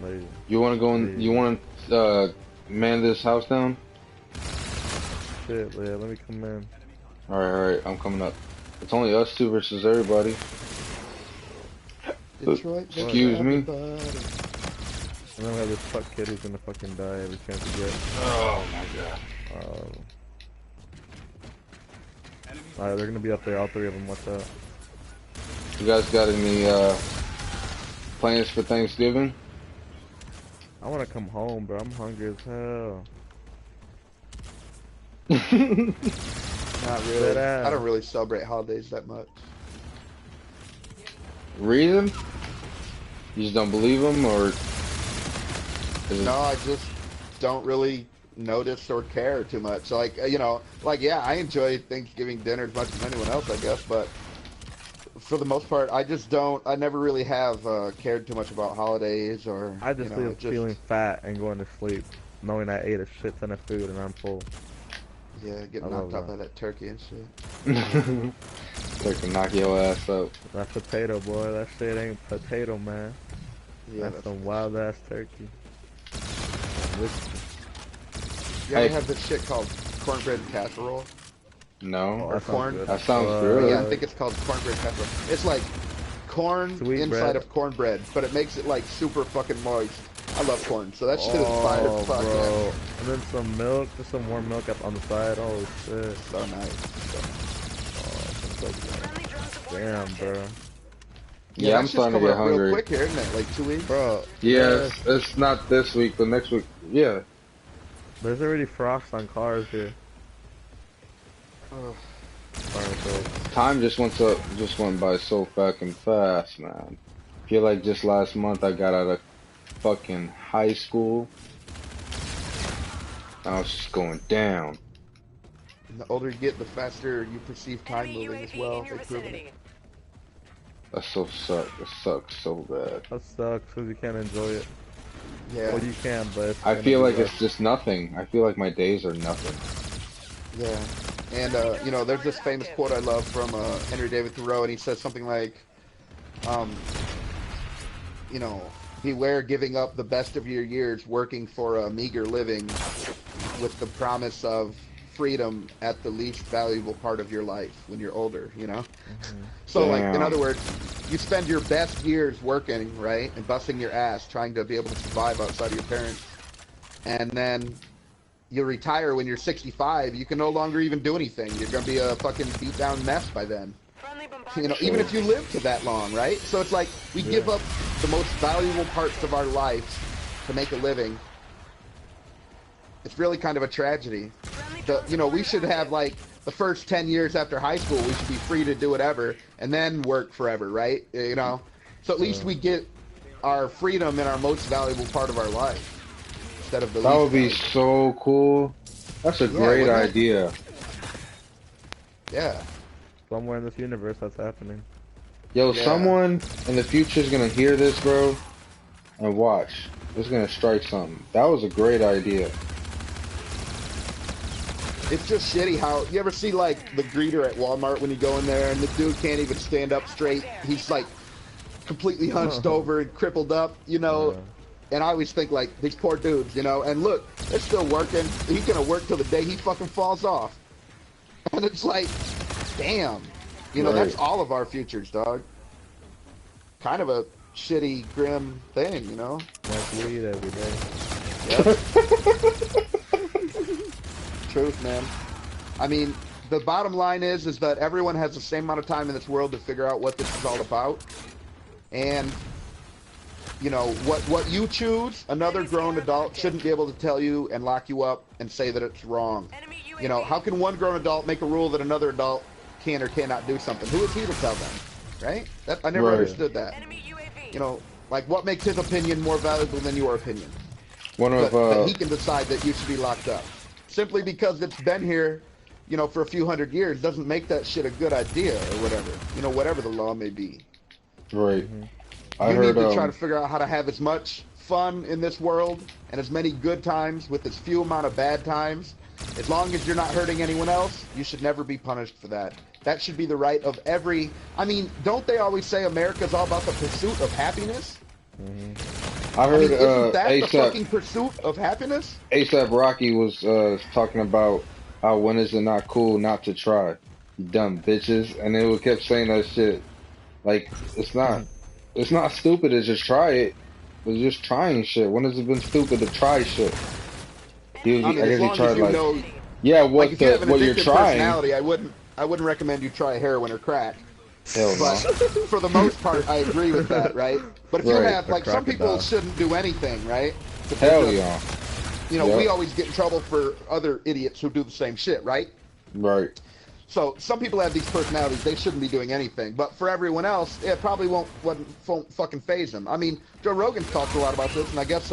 Like, you want to go in? You want to man this house down? shit, yeah, let me come in. All right, I'm coming up. It's only us two versus everybody. Detroit, Excuse me. everybody. And then we have this fuck kid who's gonna fucking die every chance we get. Oh my god. Alright, they're gonna be up there, all three of them. What's up? You guys got any plans for Thanksgiving? I wanna come home, bro. I'm hungry as hell. Not really. Deadass. I don't really celebrate holidays that much. Reason? You just don't believe them, or is it... No, I just don't really notice or care too much. So, like, you know, like, yeah, I enjoy Thanksgiving dinner as much as anyone else, I guess, but for the most part, I just don't, I never really have cared too much about holidays or, I just you know, feel feeling fat and going to sleep, knowing I ate a shit ton of food and I'm full. yeah, getting I love knocked out that. by that turkey and shit. They can knock your ass up. That potato, boy. That shit ain't potato, man. Yeah, That's some wild ass turkey. You ever have this shit called cornbread and casserole? No. Or That sounds corn? good. That sounds good. Yeah, I think it's called cornbread casserole. It's like corn Sweet inside bread. of cornbread, but it makes it like super fucking moist. I love corn, so that shit is fire as fuck. bro. Man. And then some milk, just some warm milk up on the side. Oh shit. So nice. Friendly drone support Damn, active. bro. Yeah, I'm that shit's starting to coming get up real hungry. quick here, isn't it? Like 2 weeks. Bro. Yeah, it's not this week, but next week. Yeah. There's already frost on cars here. Ugh. Alright, bro. Time just went by so fucking fast, man. Feel like just last month I got out of fucking high school. I was just going down. And the older you get, the faster you perceive time Enemy moving as UAV well. in your They've proven it. vicinity. That it sucks so bad. That sucks because you can't enjoy it. Yeah, Well, you can, but it's I gonna feel be like rough. it's just nothing. I feel like my days are nothing. yeah. And, you know, there's this famous quote I love from Henry David Thoreau, and he says something like, you know, beware giving up the best of your years working for a meager living with the promise of freedom at the least valuable part of your life when you're older, you know? So, like, in Damn. other words, you spend your best years working, right, and busting your ass trying to be able to survive outside of your parents, and then you retire when you're 65, you can no longer even do anything. You're going to be a fucking beat-down mess by then. Friendly You know, bombardment. even if you live to that long, right? So it's like we give up the most valuable parts of our lives to make a living. It's really kind of a tragedy. Friendly The, drone you know, we support should have active. like the first 10 years after high school, we should be free to do whatever and then work forever, right? You know, so at least we get our freedom in our most valuable part of our life instead of the That least would be valuable. so cool. That's a great wouldn't it? idea. Yeah. Somewhere in this universe that's happening. Yo, Yeah. someone in the future is gonna hear this, bro, and watch. It's gonna strike something. That was a great idea. It's just shitty how you ever see like the greeter at Walmart when you go in there and the dude can't even stand up straight. He's like completely hunched over and crippled up, you know. Yeah. And I always think like these poor dudes, you know. And look, they're still working. He's gonna work till the day he fucking falls off. And it's like, damn, you know, Right. that's all of our futures, dog. Kind of a shitty, grim thing, you know. Like weed every day. Yep. Truth, man. I mean, the bottom line is that everyone has the same amount of time in this world to figure out what this is all about. And, you know, what you choose, another grown adult shouldn't be able to tell you and lock you up and say that it's wrong. Enemy UAV. You know, how can one grown adult make a rule that another adult can or cannot do something? Who is he to tell them? Right? I never Right. understood that. Enemy UAV. You know, Like, what makes his opinion more valuable than your opinion? One of That he can decide that you should be locked up. Simply because it's been here, for a few hundred years doesn't make that shit a good idea or whatever. Whatever the law may be. right. I You heard need to try to figure out how to have as much fun in this world and as many good times with as few amount of bad times. As long as you're not hurting anyone else, you should never be punished for that. That should be the right of every... I mean, don't they always say America's all about the pursuit of happiness? I heard isn't that the ASAP fucking pursuit of happiness? ASAP Rocky was talking about how when is it not cool not to try, you dumb bitches, and they would kept saying that shit. Like it's not stupid to just try it. It's just trying shit. When has it been stupid to try shit? I mean, I as guess he long tried as you like know... yeah, Like, if you have an what you're addictive trying. personality, I wouldn't recommend you try heroin or crack. Hell But no. for the most part, I agree with that, right? But if you Right. have, like, some people crocodile. shouldn't do anything, right? But they Hell just- yeah. we Yep. always get in trouble for other idiots who do the same shit, right? Right. So some people have these personalities; they shouldn't be doing anything. But for everyone else, it probably won't fucking phase them. I mean, Joe Rogan's talked a lot about this, and I guess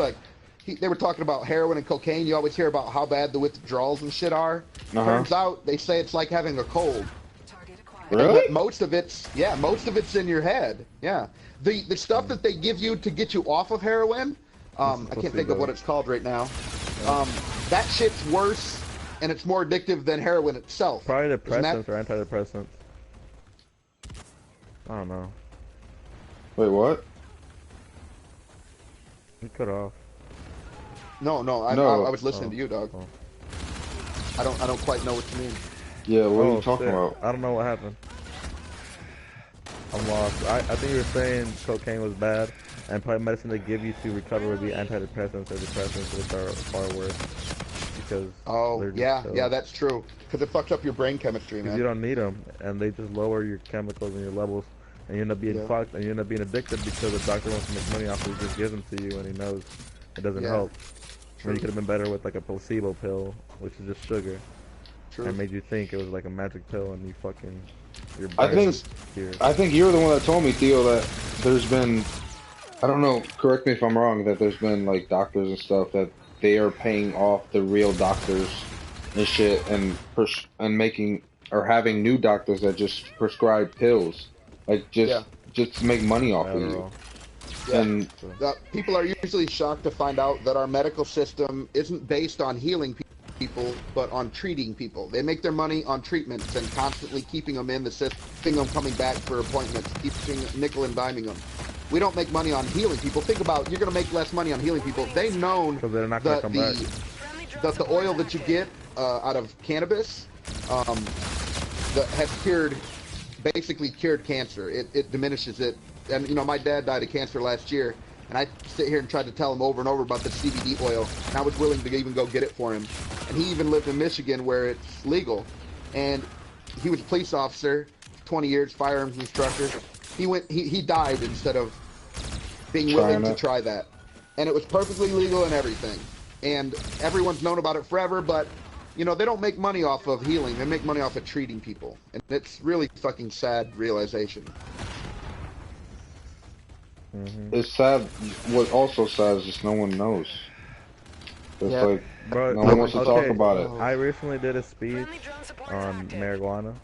they were talking about heroin and cocaine. You always hear about how bad the withdrawals and shit are. Turns out they say it's like having a cold. Really? But most of it's in your head. Yeah. The stuff that they give you to get you off of heroin, I can't think of what it's called right now. That shit's worse and it's more addictive than heroin itself. Probably depressants or antidepressants. I don't know. Wait, what? You cut off. No, I was listening to you, dog. Oh. I don't quite know what you mean. Yeah, what are Oh, you talking shit. about? I don't know what happened. I'm lost. I think you were saying cocaine was bad, and probably medicine they give you to recover would be antidepressants or depressants, which are far worse. Because they're just yeah, that's true. Because it fucks up your brain chemistry, Because man. you don't need them, and they just lower your chemicals and your levels, and you end up being fucked, and you end up being addicted because the doctor wants to make money off it. He just gives them to you, and he knows it doesn't help. When you could have been better with like a placebo pill, which is just sugar, and made you think it was like a magic pill, and you fucking your brain I think you're the one that told me, Theo, that there's been, I don't know, correct me if I'm wrong, that there's been like doctors and stuff that they are paying off the real doctors and shit, and making or having new doctors that just prescribe pills, like just to make money off of you. Yeah. And people are usually shocked to find out that our medical system isn't based on healing people, but on treating people. They make their money on treatments and constantly keeping them in the system, keeping them coming back for appointments, keeping nickel and diming them. We don't make money on healing people. Think about, you're going to make less money on healing people. They've known that the oil that you get out of cannabis that has basically cured cancer. It diminishes it. And, my dad died of cancer last year, and I sit here and tried to tell him over and over about the CBD oil, and I was willing to even go get it for him. And he even lived in Michigan where it's legal. And he was a police officer, 20 years, firearms instructor. He died instead of being willing to try that. And it was perfectly legal and everything. And everyone's known about it forever, but, they don't make money off of healing. They make money off of treating people. And it's really fucking sad realization. it's sad. What also sad is just no one knows. It's like Bro, no one wants to talk about it. I recently did a speech on marijuana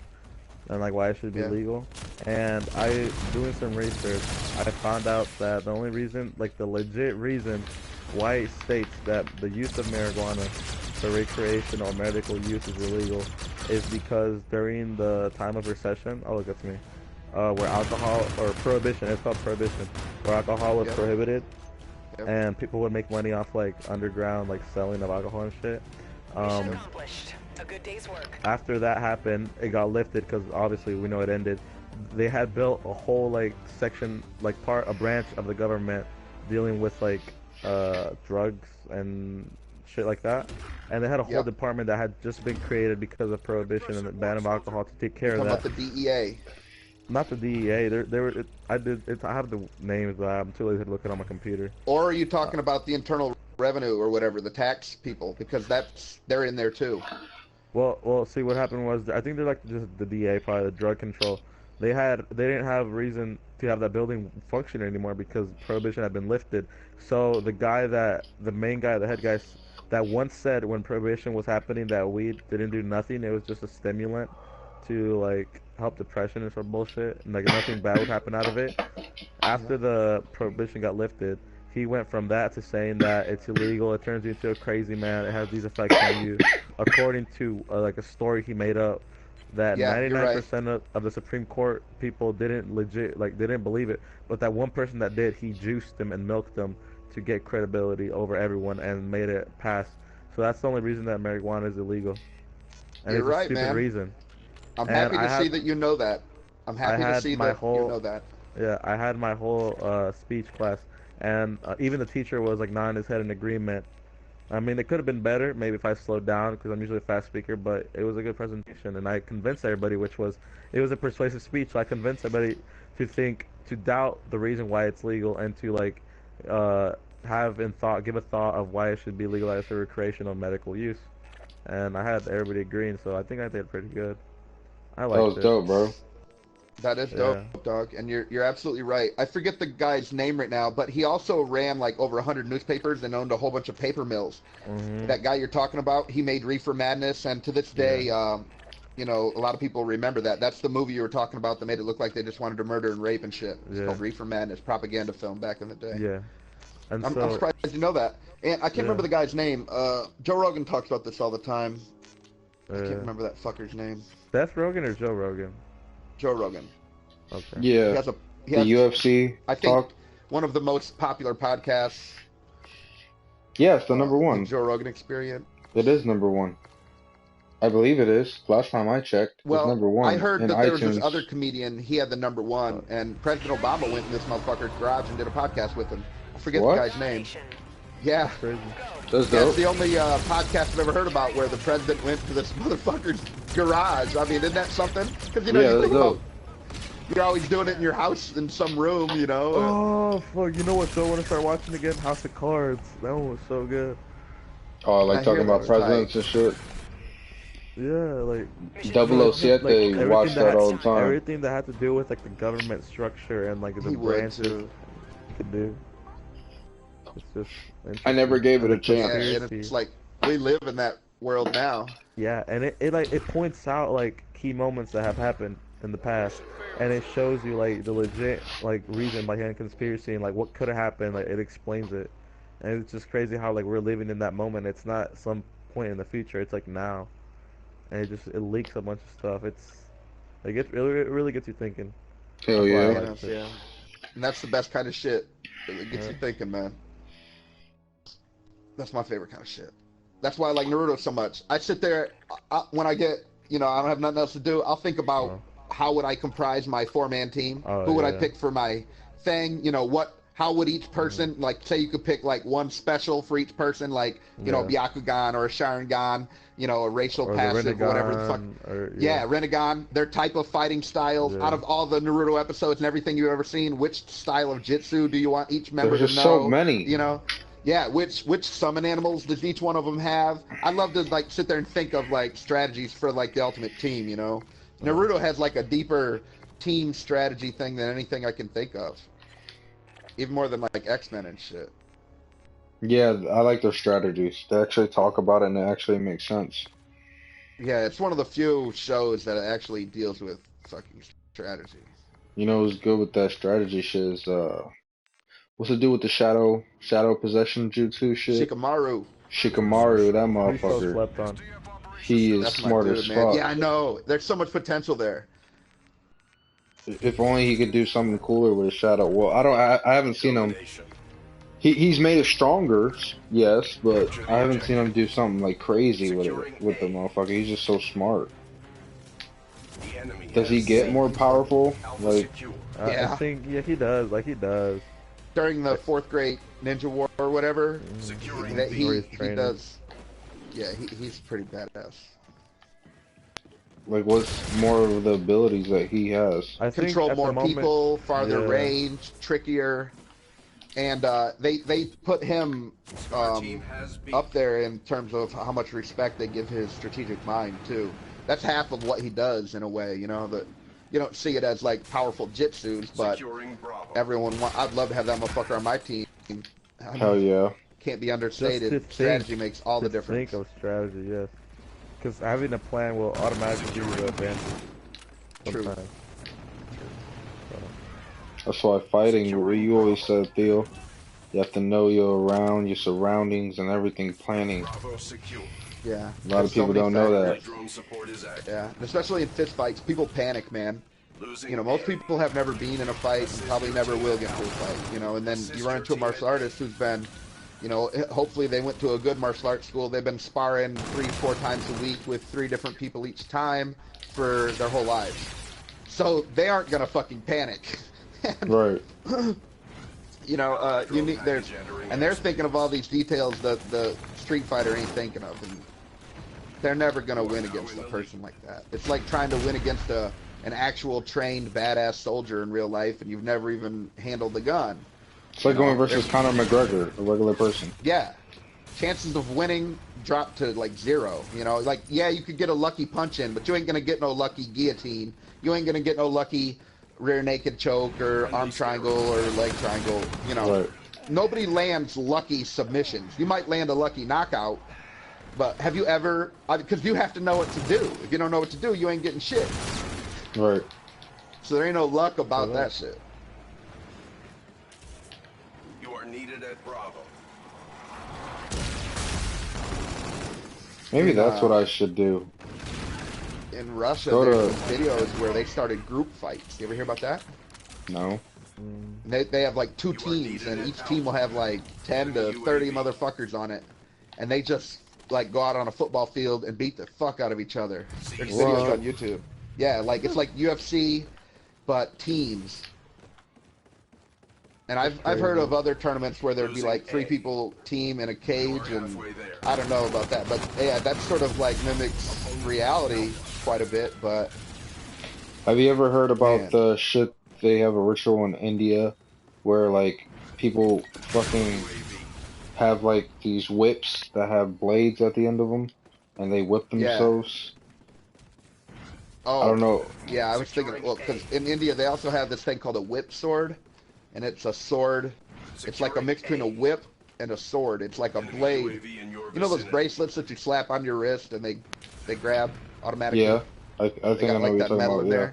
and like why it should be legal, and doing some research, I found out that the only reason, like the legit reason why it states that the use of marijuana for recreational or medical use is illegal is because during the time of recession, look at me, where alcohol, or prohibition, it's called prohibition, where alcohol was prohibited, and people would make money off like underground, like selling of alcohol and shit. A good day's work. After that happened, it got lifted because obviously we know it ended. They had built a whole like section, like a branch of the government dealing with like drugs and shit like that, and they had a whole department that had just been created because of prohibition and the ban of alcohol to take care of that. About the DEA. Not the DEA. They were. I have the names, but I'm too lazy to look it on my computer. Or are you talking about the Internal Revenue or whatever, the tax people? Because they're in there too. Well. See, what happened was, I think they're like just the DEA, probably the drug control. they didn't have reason to have that building function anymore because prohibition had been lifted. So the main guy, the head guy, that once said when prohibition was happening that weed didn't do nothing, it was just a stimulant to like help depression and some bullshit, and like nothing bad would happen out of it. After the prohibition got lifted, he went from that to saying that it's illegal, it turns you into a crazy man, it has these effects on you, according to like a story he made up that Yeah, you're right. 99% of the Supreme Court people didn't legit like they didn't believe it, but that one person that did, he juiced them and milked them to get credibility over everyone and made it pass. So that's the only reason that marijuana is illegal, and You're it's a right, stupid man. reason. I'm And happy to see that you know that. I'm I happy to had see my that you know whole that. yeah, I had my whole speech class, and even the teacher was like nodding his head in agreement. I mean, it could have been better, maybe if I slowed down, because I'm usually a fast speaker, but it was a good presentation, and I convinced everybody, it was a persuasive speech, so I convinced everybody to doubt the reason why it's legal, and to like, give a thought of why it should be legalized for recreational medical use. And I had everybody agreeing, so I think I did pretty good. I That liked was it. dope, bro. That is dope, Yeah. dog, and you're absolutely right. I forget the guy's name right now, but he also ran like over 100 newspapers and owned a whole bunch of paper mills. Mhm. That guy you're talking about, he made Reefer Madness, and to this day, Yeah. you know, a lot of people remember that. That's the movie you were talking about that made it look like they just wanted to murder and rape and shit. It's Yeah. called Reefer Madness, propaganda film back in the day. Yeah. And I'm so, surprised you know that. And I can't yeah. remember the guy's name. Joe Rogan talks about this all the time. I can't Uh, remember that fucker's name. Seth Rogen or Joe Rogan? Joe Rogan. Okay. He Yeah, has a he the has UFC I think talk. one of the most popular podcasts, Yeah, it's the number the one. Joe Rogan Experience. It is number one. I believe it is. Last time I checked, it's Well, number I one heard in that there was this iTunes. other comedian. He had the number Uh, one, and President Obama went in this motherfucker's garage and did a podcast with him. I forget the What? guy's name. Yeah, that's crazy. That's yeah, it's dope. the only podcast I've ever heard about where the president went to this motherfucker's garage. I mean, isn't that something? Because you know, Yeah, you that's think about dope. you're always doing it in your house in some room, you know. Oh, fuck. You know what show I want to start watching again? House of Cards. That one was so good. Oh, I like I hear talking about that's tight. presidents and shit. Yeah, like, Double O like Siete, watch that all the time. everything that had to do with like the government structure and like the He would branches too. you could do. It's just I never interesting. gave it And a the chance. Yeah, and conspiracy. it's like we live in that world now. Yeah, and it points out like key moments that have happened in the past, and it shows you like the legit like reason behind conspiracy and like what could have happened. Like it explains it, and it's just crazy how like we're living in that moment. It's not some point in the future. It's like now, and it leaks a bunch of stuff. It really gets you thinking. Hell That's why I yeah. liked it. Yeah, and that's the best kind of shit. It gets Yeah. you thinking, man. That's my favorite kind of shit. That's why I like Naruto so much. I sit there when I get, you know, I don't have nothing else to do. I'll think about Oh, how would I comprise my four-man team? oh Who would I yeah, pick for my thing? You know, how would each person, like, say you could pick, like, one special for each person, like, you know, yeah. Byakugan or a Sharingan, you know, a racial Or the passive or whatever the fuck. Rinnegan, or Yeah, Rinnegan, their type of fighting styles. yeah. Out of all the Naruto episodes and everything you've ever seen, which style of Jutsu do you want each member There's to just so know? many. You know? Yeah, which summon animals does each one of them have? I love to like sit there and think of like strategies for like the ultimate team, you know? Naruto has like a deeper team strategy thing than anything I can think of. Even more than like X-Men and shit. Yeah, I like their strategies. They actually talk about it and it actually makes sense. Yeah, it's one of the few shows that actually deals with fucking strategy. You know who's good with that strategy shit is what's it do with the shadow possession jutsu shit? Shikamaru, Shikamaru, that He's so motherfucker. slept on. He is that's my smart as dude, man. fuck. Yeah, I know. There's so much potential there. If only he could do something cooler with his shadow. Well, I haven't seen him. He's made it stronger, yes, but I haven't seen him do something like crazy with it with the motherfucker. He's just so smart. Does he get more powerful? Like, I Yeah. think he does. Like he does. During the fourth grade ninja war or whatever, that Or he he's training. does. Yeah, he's pretty badass. what's more of the abilities that he has? I think Control at the more moment, people, farther yeah. range, trickier, and they put him up there in terms of how much respect they give his strategic mind too. That's half of what he does in a way, you know. you don't see it as like powerful jitsus, but I'd love to have that motherfucker on my team. I Hell mean, yeah. can't be Just understated. to think, Strategy makes all the to difference. think of strategy, yes. Because having a plan will automatically give you the advantage. True. Sometimes. That's why fighting, where you always said, Theo, you have to know your around, your surroundings, and everything planning. Yeah. A lot of people don't know that. Yeah, and especially in fist fights, people panic, man. You know, most people have never been in a fight and probably never will get into a fight, you know, and then you run into a martial artist who's been, you know, hopefully they went to a good martial arts school. They've been sparring 3-4 times a week with 3 different people each time for their whole lives. So they aren't going to fucking panic. Right. You know, they're thinking of all these details that the Street Fighter ain't thinking of, and they're never gonna win against a person like that. It's like trying to win against an actual trained badass soldier in real life, and you've never even handled the gun. It's like going versus Conor McGregor, a regular person. Yeah, chances of winning drop to like 0. You know, like yeah, you could get a lucky punch in, but you ain't gonna get no lucky guillotine. You ain't gonna get no lucky rear naked choke or arm triangle or leg triangle, you know. Right. Nobody lands lucky submissions. You might land a lucky knockout, but have you ever, because you have to know what to do. If you don't know what to do, you ain't getting shit. Right. So there ain't no luck about that shit. You are needed at Bravo. Maybe that's what I should do. In Russia, there's videos where they started group fights. You ever hear about that? No. They have like 2 teams, and each team will have like 10 to 30 motherfuckers on it, and they just like go out on a football field and beat the fuck out of each other. There's videos on YouTube. Yeah, like it's like UFC, but teams. And I've heard of other tournaments where there'd be like 3 people team in a cage, and I don't know about that, but yeah, that sort of like mimics reality quite a bit. But have you ever heard about the shit? They have a ritual in India where like people fucking have like these whips that have blades at the end of them, and they whip themselves. Oh, I don't know. Yeah, I was thinking, well, because in India they also have this thing called a whip sword, and it's a sword. It's like a mix between a whip and a sword. It's like a blade. You know those bracelets that you slap on your wrist and they grab automatically? Yeah, I think I know what you're talking about. Yeah.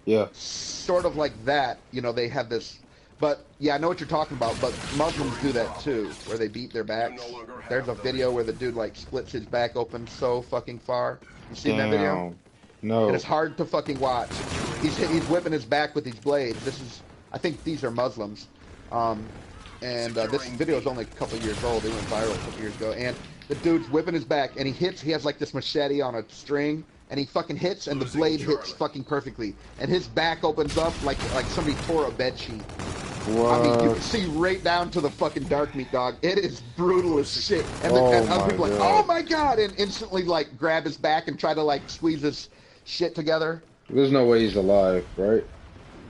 Yeah. Sort of like that, you know, they have this, but yeah, I know what you're talking about, but Muslims do that too, where they beat their backs. There's a video where the dude like splits his back open so fucking far. You seen that video? No. And it's hard to fucking watch. He's whipping his back with these blades. I think these are Muslims. And this video is only a couple years old. It went viral a couple years ago. And the dude's whipping his back, and he has like this machete on a string, and he fucking hits, and the blade hits fucking perfectly. And his back opens up like somebody tore a bed sheet. What? I mean, you can see right down to the fucking dark meat, dog. It is brutal as shit. And other people are like, oh my god, and instantly like grab his back and try to like squeeze his shit together. There's no way he's alive, right?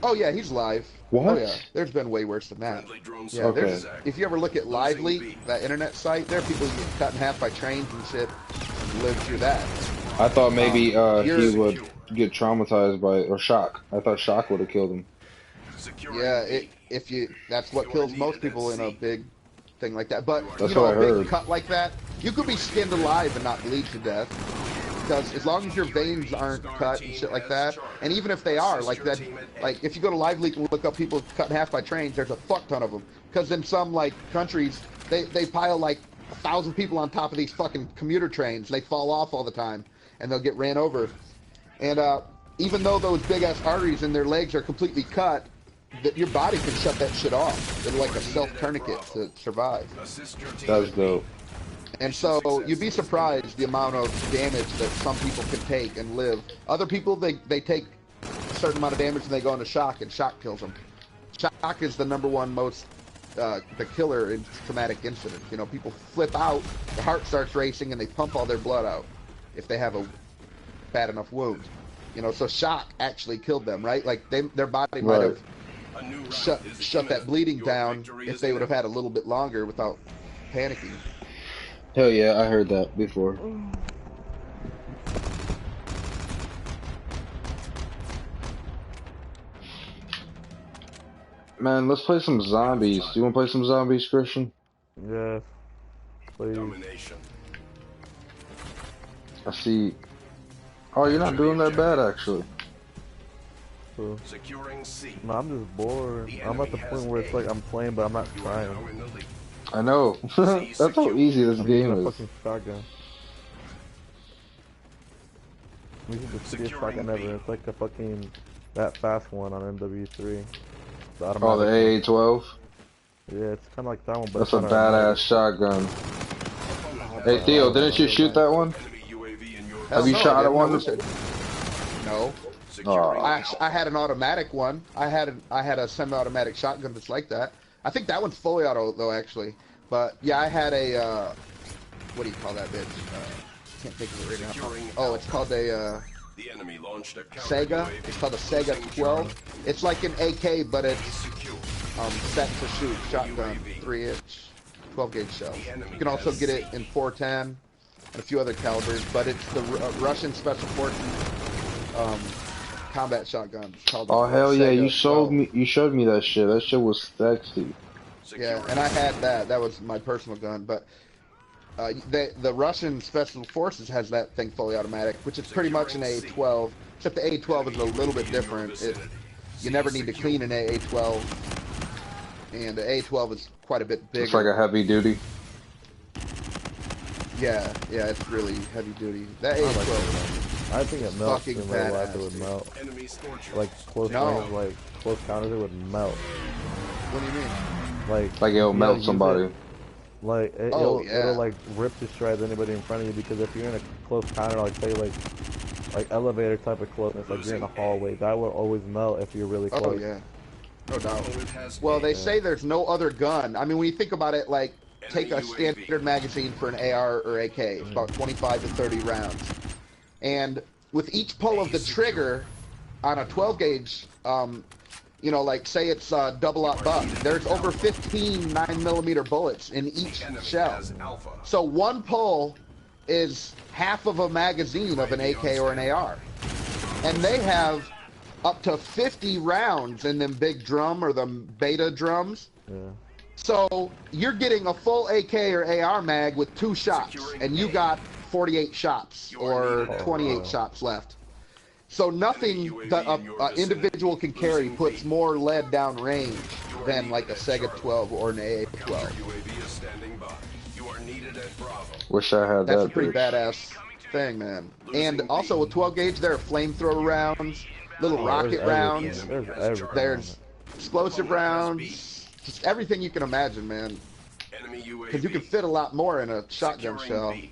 Oh yeah, he's live. What? Oh yeah, there's been way worse than that. Yeah, okay. If you ever look at Live Leak, that internet site, there are people who get cut in half by trains and shit and live through that. I thought maybe he would get traumatized by or shock. I thought shock would have killed him. Yeah, that's what kills most people in a big thing like that. But that's you know, what I a big heard. cut like that, you could be skinned alive and not bleed to death. Because as long as your veins aren't cut and shit like that, and even if they are, like that, like if you go to Live Leak and look up people cut in half by trains, there's a fuck ton of them. Because in some like countries, they pile like 1,000 people on top of these fucking commuter trains. They fall off all the time, and they'll get ran over. And even though those big ass arteries in their legs are completely cut, your body can shut that shit off. It's like a self tourniquet to survive. That's dope. And so you'd be surprised the amount of damage that some people can take and live. Other people, they take a certain amount of damage and they go into shock, and shock kills them. Shock is the #1 most, the killer in traumatic incidents. You know, people flip out, the heart starts racing, and they pump all their blood out if they have a bad enough wound. You know, so shock actually killed them, right? Like their body might have shut that bleeding down if they would have had a little bit longer without panicking. Hell yeah, I heard that before. Man, let's play some zombies. Do you want to play some zombies, Christian? Yes, please. Domination. I see. Oh, you're not doing that bad, actually. So, Securing C. no, I'm just bored. The I'm at the enemy point has where it's A. like I'm playing, but I'm not You are trying. now in the lead. I know. C That's how secure. easy this I'm using a game is. fucking shotgun. I'm using the shittiest Securing shotgun B. ever. It's like a fucking that fast one on MW3. The Oh, the automatic one. AA-12? Yeah, it's kind of like that one, but That's it's a not badass automatic. shotgun. Opponent Hey, has Theo, I didn't you don't shoot that one? enemy UAV in your Hell Have you no, I shot at didn't. I one? wish I- No. securing I had an automatic one. I had a semi-automatic shotgun that's like that. I think that one's fully auto though, actually. But yeah, I had a what do you call that bitch? Can't think of it right now. Oh, it's called a the enemy launched a counter Sega. UAV. It's called a Sega 12. It's like an AK, but it's Secure. set to shoot shotgun, 3-inch, 12-gauge shells. You can also get it in 410 and a few other calibers, but it's the Russian Special Forces combat shotgun. It's called Oh, hell yeah, Sega you showed 12. me. You showed me that shit. That shit was sexy. Yeah, and I had that. That was my personal gun, but the Russian Special Forces has that thing fully automatic, which is pretty much an AA-12, except the AA-12 is a little bit different. You never need to clean an AA-12, and the AA-12 is quite a bit bigger. It's like a heavy duty. Yeah, it's really heavy duty. That I like AA-12, that. I think it melts fucking in real life. badass, It would dude. melt. Enemy scorcher. Like close No. range, like close counters, it would melt. what do you mean? Like It'll you melt gotta use somebody. it, like Oh, it'll, yeah. it'll like rip to shreds anybody in front of you, because if you're in a close counter, like say like elevator type of closeness, like you're in a hallway, that will always melt if you're really close. Oh yeah, no doubt. Opponent has Well, A. they say there's no other gun. I mean, when you think about it, like, take a standard magazine for an AR or AK. It's about 25 to 30 rounds. And with each pull of the trigger on a 12 gauge, like say it's double up buck, there's over 15 9mm bullets in each The enemy shell. has Alpha. So one pull is half of a magazine of an AK or an AR. And they have up to 50 rounds in them big drum or them beta drums. Yeah. So you're getting a full AK or AR mag with 2 shots, and you got 48 shots or 28 shots left. So nothing that an individual can carry puts more lead down range than like a Sega 12 or an AA-12. UAV is standing by. You are needed at Bravo. Wish I had That's that. a pretty bitch. badass thing, man. And also with 12 gauge, there are flamethrower rounds, little rocket There's rounds, everything. There's everything. there's explosive rounds, just everything you can imagine, man. Enemy UAV. Because you can fit a lot more in a shotgun Securing shell. B.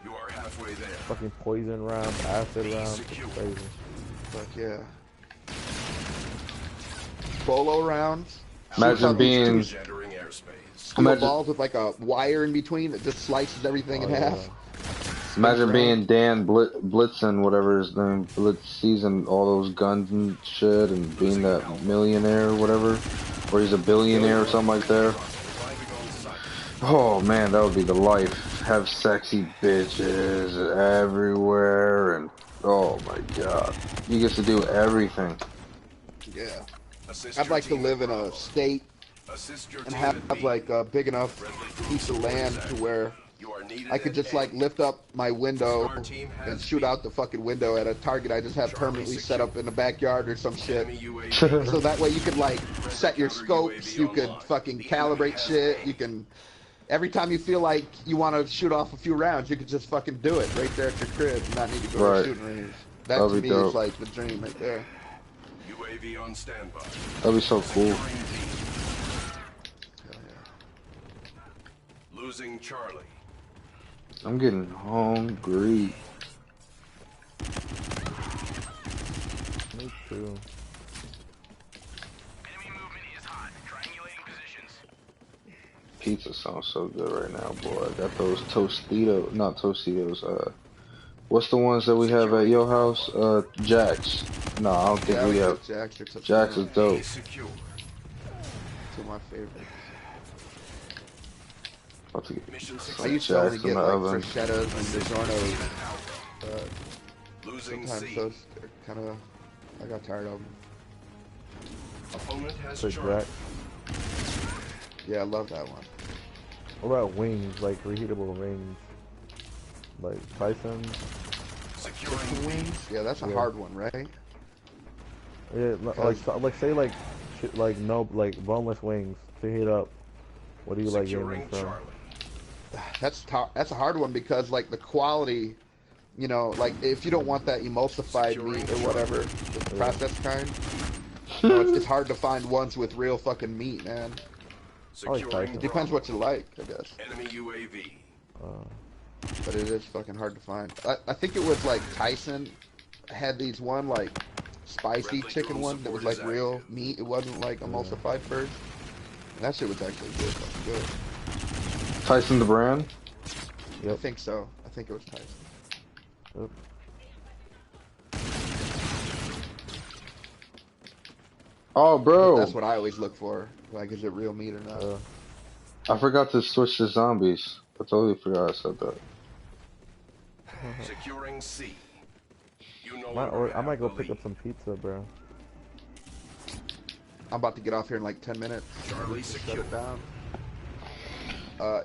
You are halfway there. Fucking poison rounds, acid rounds, it's Secure. crazy. Fuck yeah. Bolo rounds. Imagine Shoots out these being- two Entering airspace. steel Imagine- balls with like a wire in between that just slices everything in Oh, half. yeah. Imagine around. being Dan Blitzen, whatever his name, Blitz, seizing all those guns and shit, and being that millionaire or whatever, or he's a billionaire or something like that. Arriving on site. Oh man, that would be the life. Have sexy bitches everywhere, and oh my god, you get to do everything. Yeah. Assist I'd your like to team live at in a Bravo. state Assist your and team have at B. like a big enough piece of land to where You are needed I could at just A. like lift up my window Star team has and shoot B. out the fucking window at a target I just have permanently set up in the backyard or some shit. Enemy UAV. So that way you could like set your scopes, you could fucking calibrate shit, you can every time you feel like you want to shoot off a few rounds, you could just fucking do it right there at your crib and not need to go Right. to a shooting range. That That'd to be me dope. is like the dream right there. UAV on standby. That'd be so cool. Hell yeah. Losing Charlie. I'm getting hungry. Me too. Pizza sounds so good right now, boy. I got those Tostitos, not Tostitos, what's the ones that we have at your house? Jack's. No, I don't think Yeah, we we have. got Jack's. They're tough. Jack's is dope. Secure. Two of my favorites. About to get Mission I success. used to only Jack's in get the like oven. bruschettas and DiGiorno's. Losing Sometimes C. those kind of, I got tired of them. Opponent has Quick charge. Jack. Yeah, I love that one. What about wings, like reheatable rings? Like Tyson? Securing Wings? Yeah, that's a Yeah. hard one, right? Yeah, like say like no like boneless wings to heat up. What do you like securing aiming from? Charlie. That's a hard one because like the quality, you know, like if you don't want that emulsified meat or whatever, the processed kind, you know, it's hard to find ones with real fucking meat, man. I like Securing Tyson. It depends what you like, I guess. Enemy UAV. But it is fucking hard to find. I think it was like Tyson had these one like spicy Friendly chicken drone one that was support like is real active. meat. It wasn't like emulsified first. And that shit was actually good. Fucking good. Tyson the brand? I Yep. think so. I think it was Tyson. Yep. Oh, bro. That's what I always look for. Like, is it real meat or not? I forgot to switch to zombies. I totally forgot I said that. Securing C. You no I longer have might go the pick up lead. some pizza, bro. I'm about to get off here in like 10 minutes. Charlie Shut secure. it down.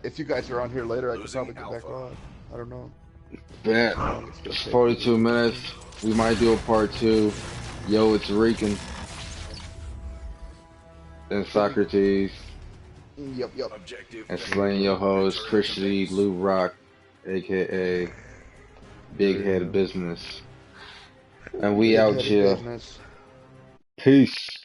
If you guys are on here later, I could Losing probably get back Alpha. on. I don't know. Bet. How long it's gonna take. 42 minutes. We might do a part 2. Yo, it's Rican. And Socrates. Yep. Objective. And slaying your host, Christian Lou Rock, aka Big Head Business. And we out Big-headed here. business. Peace.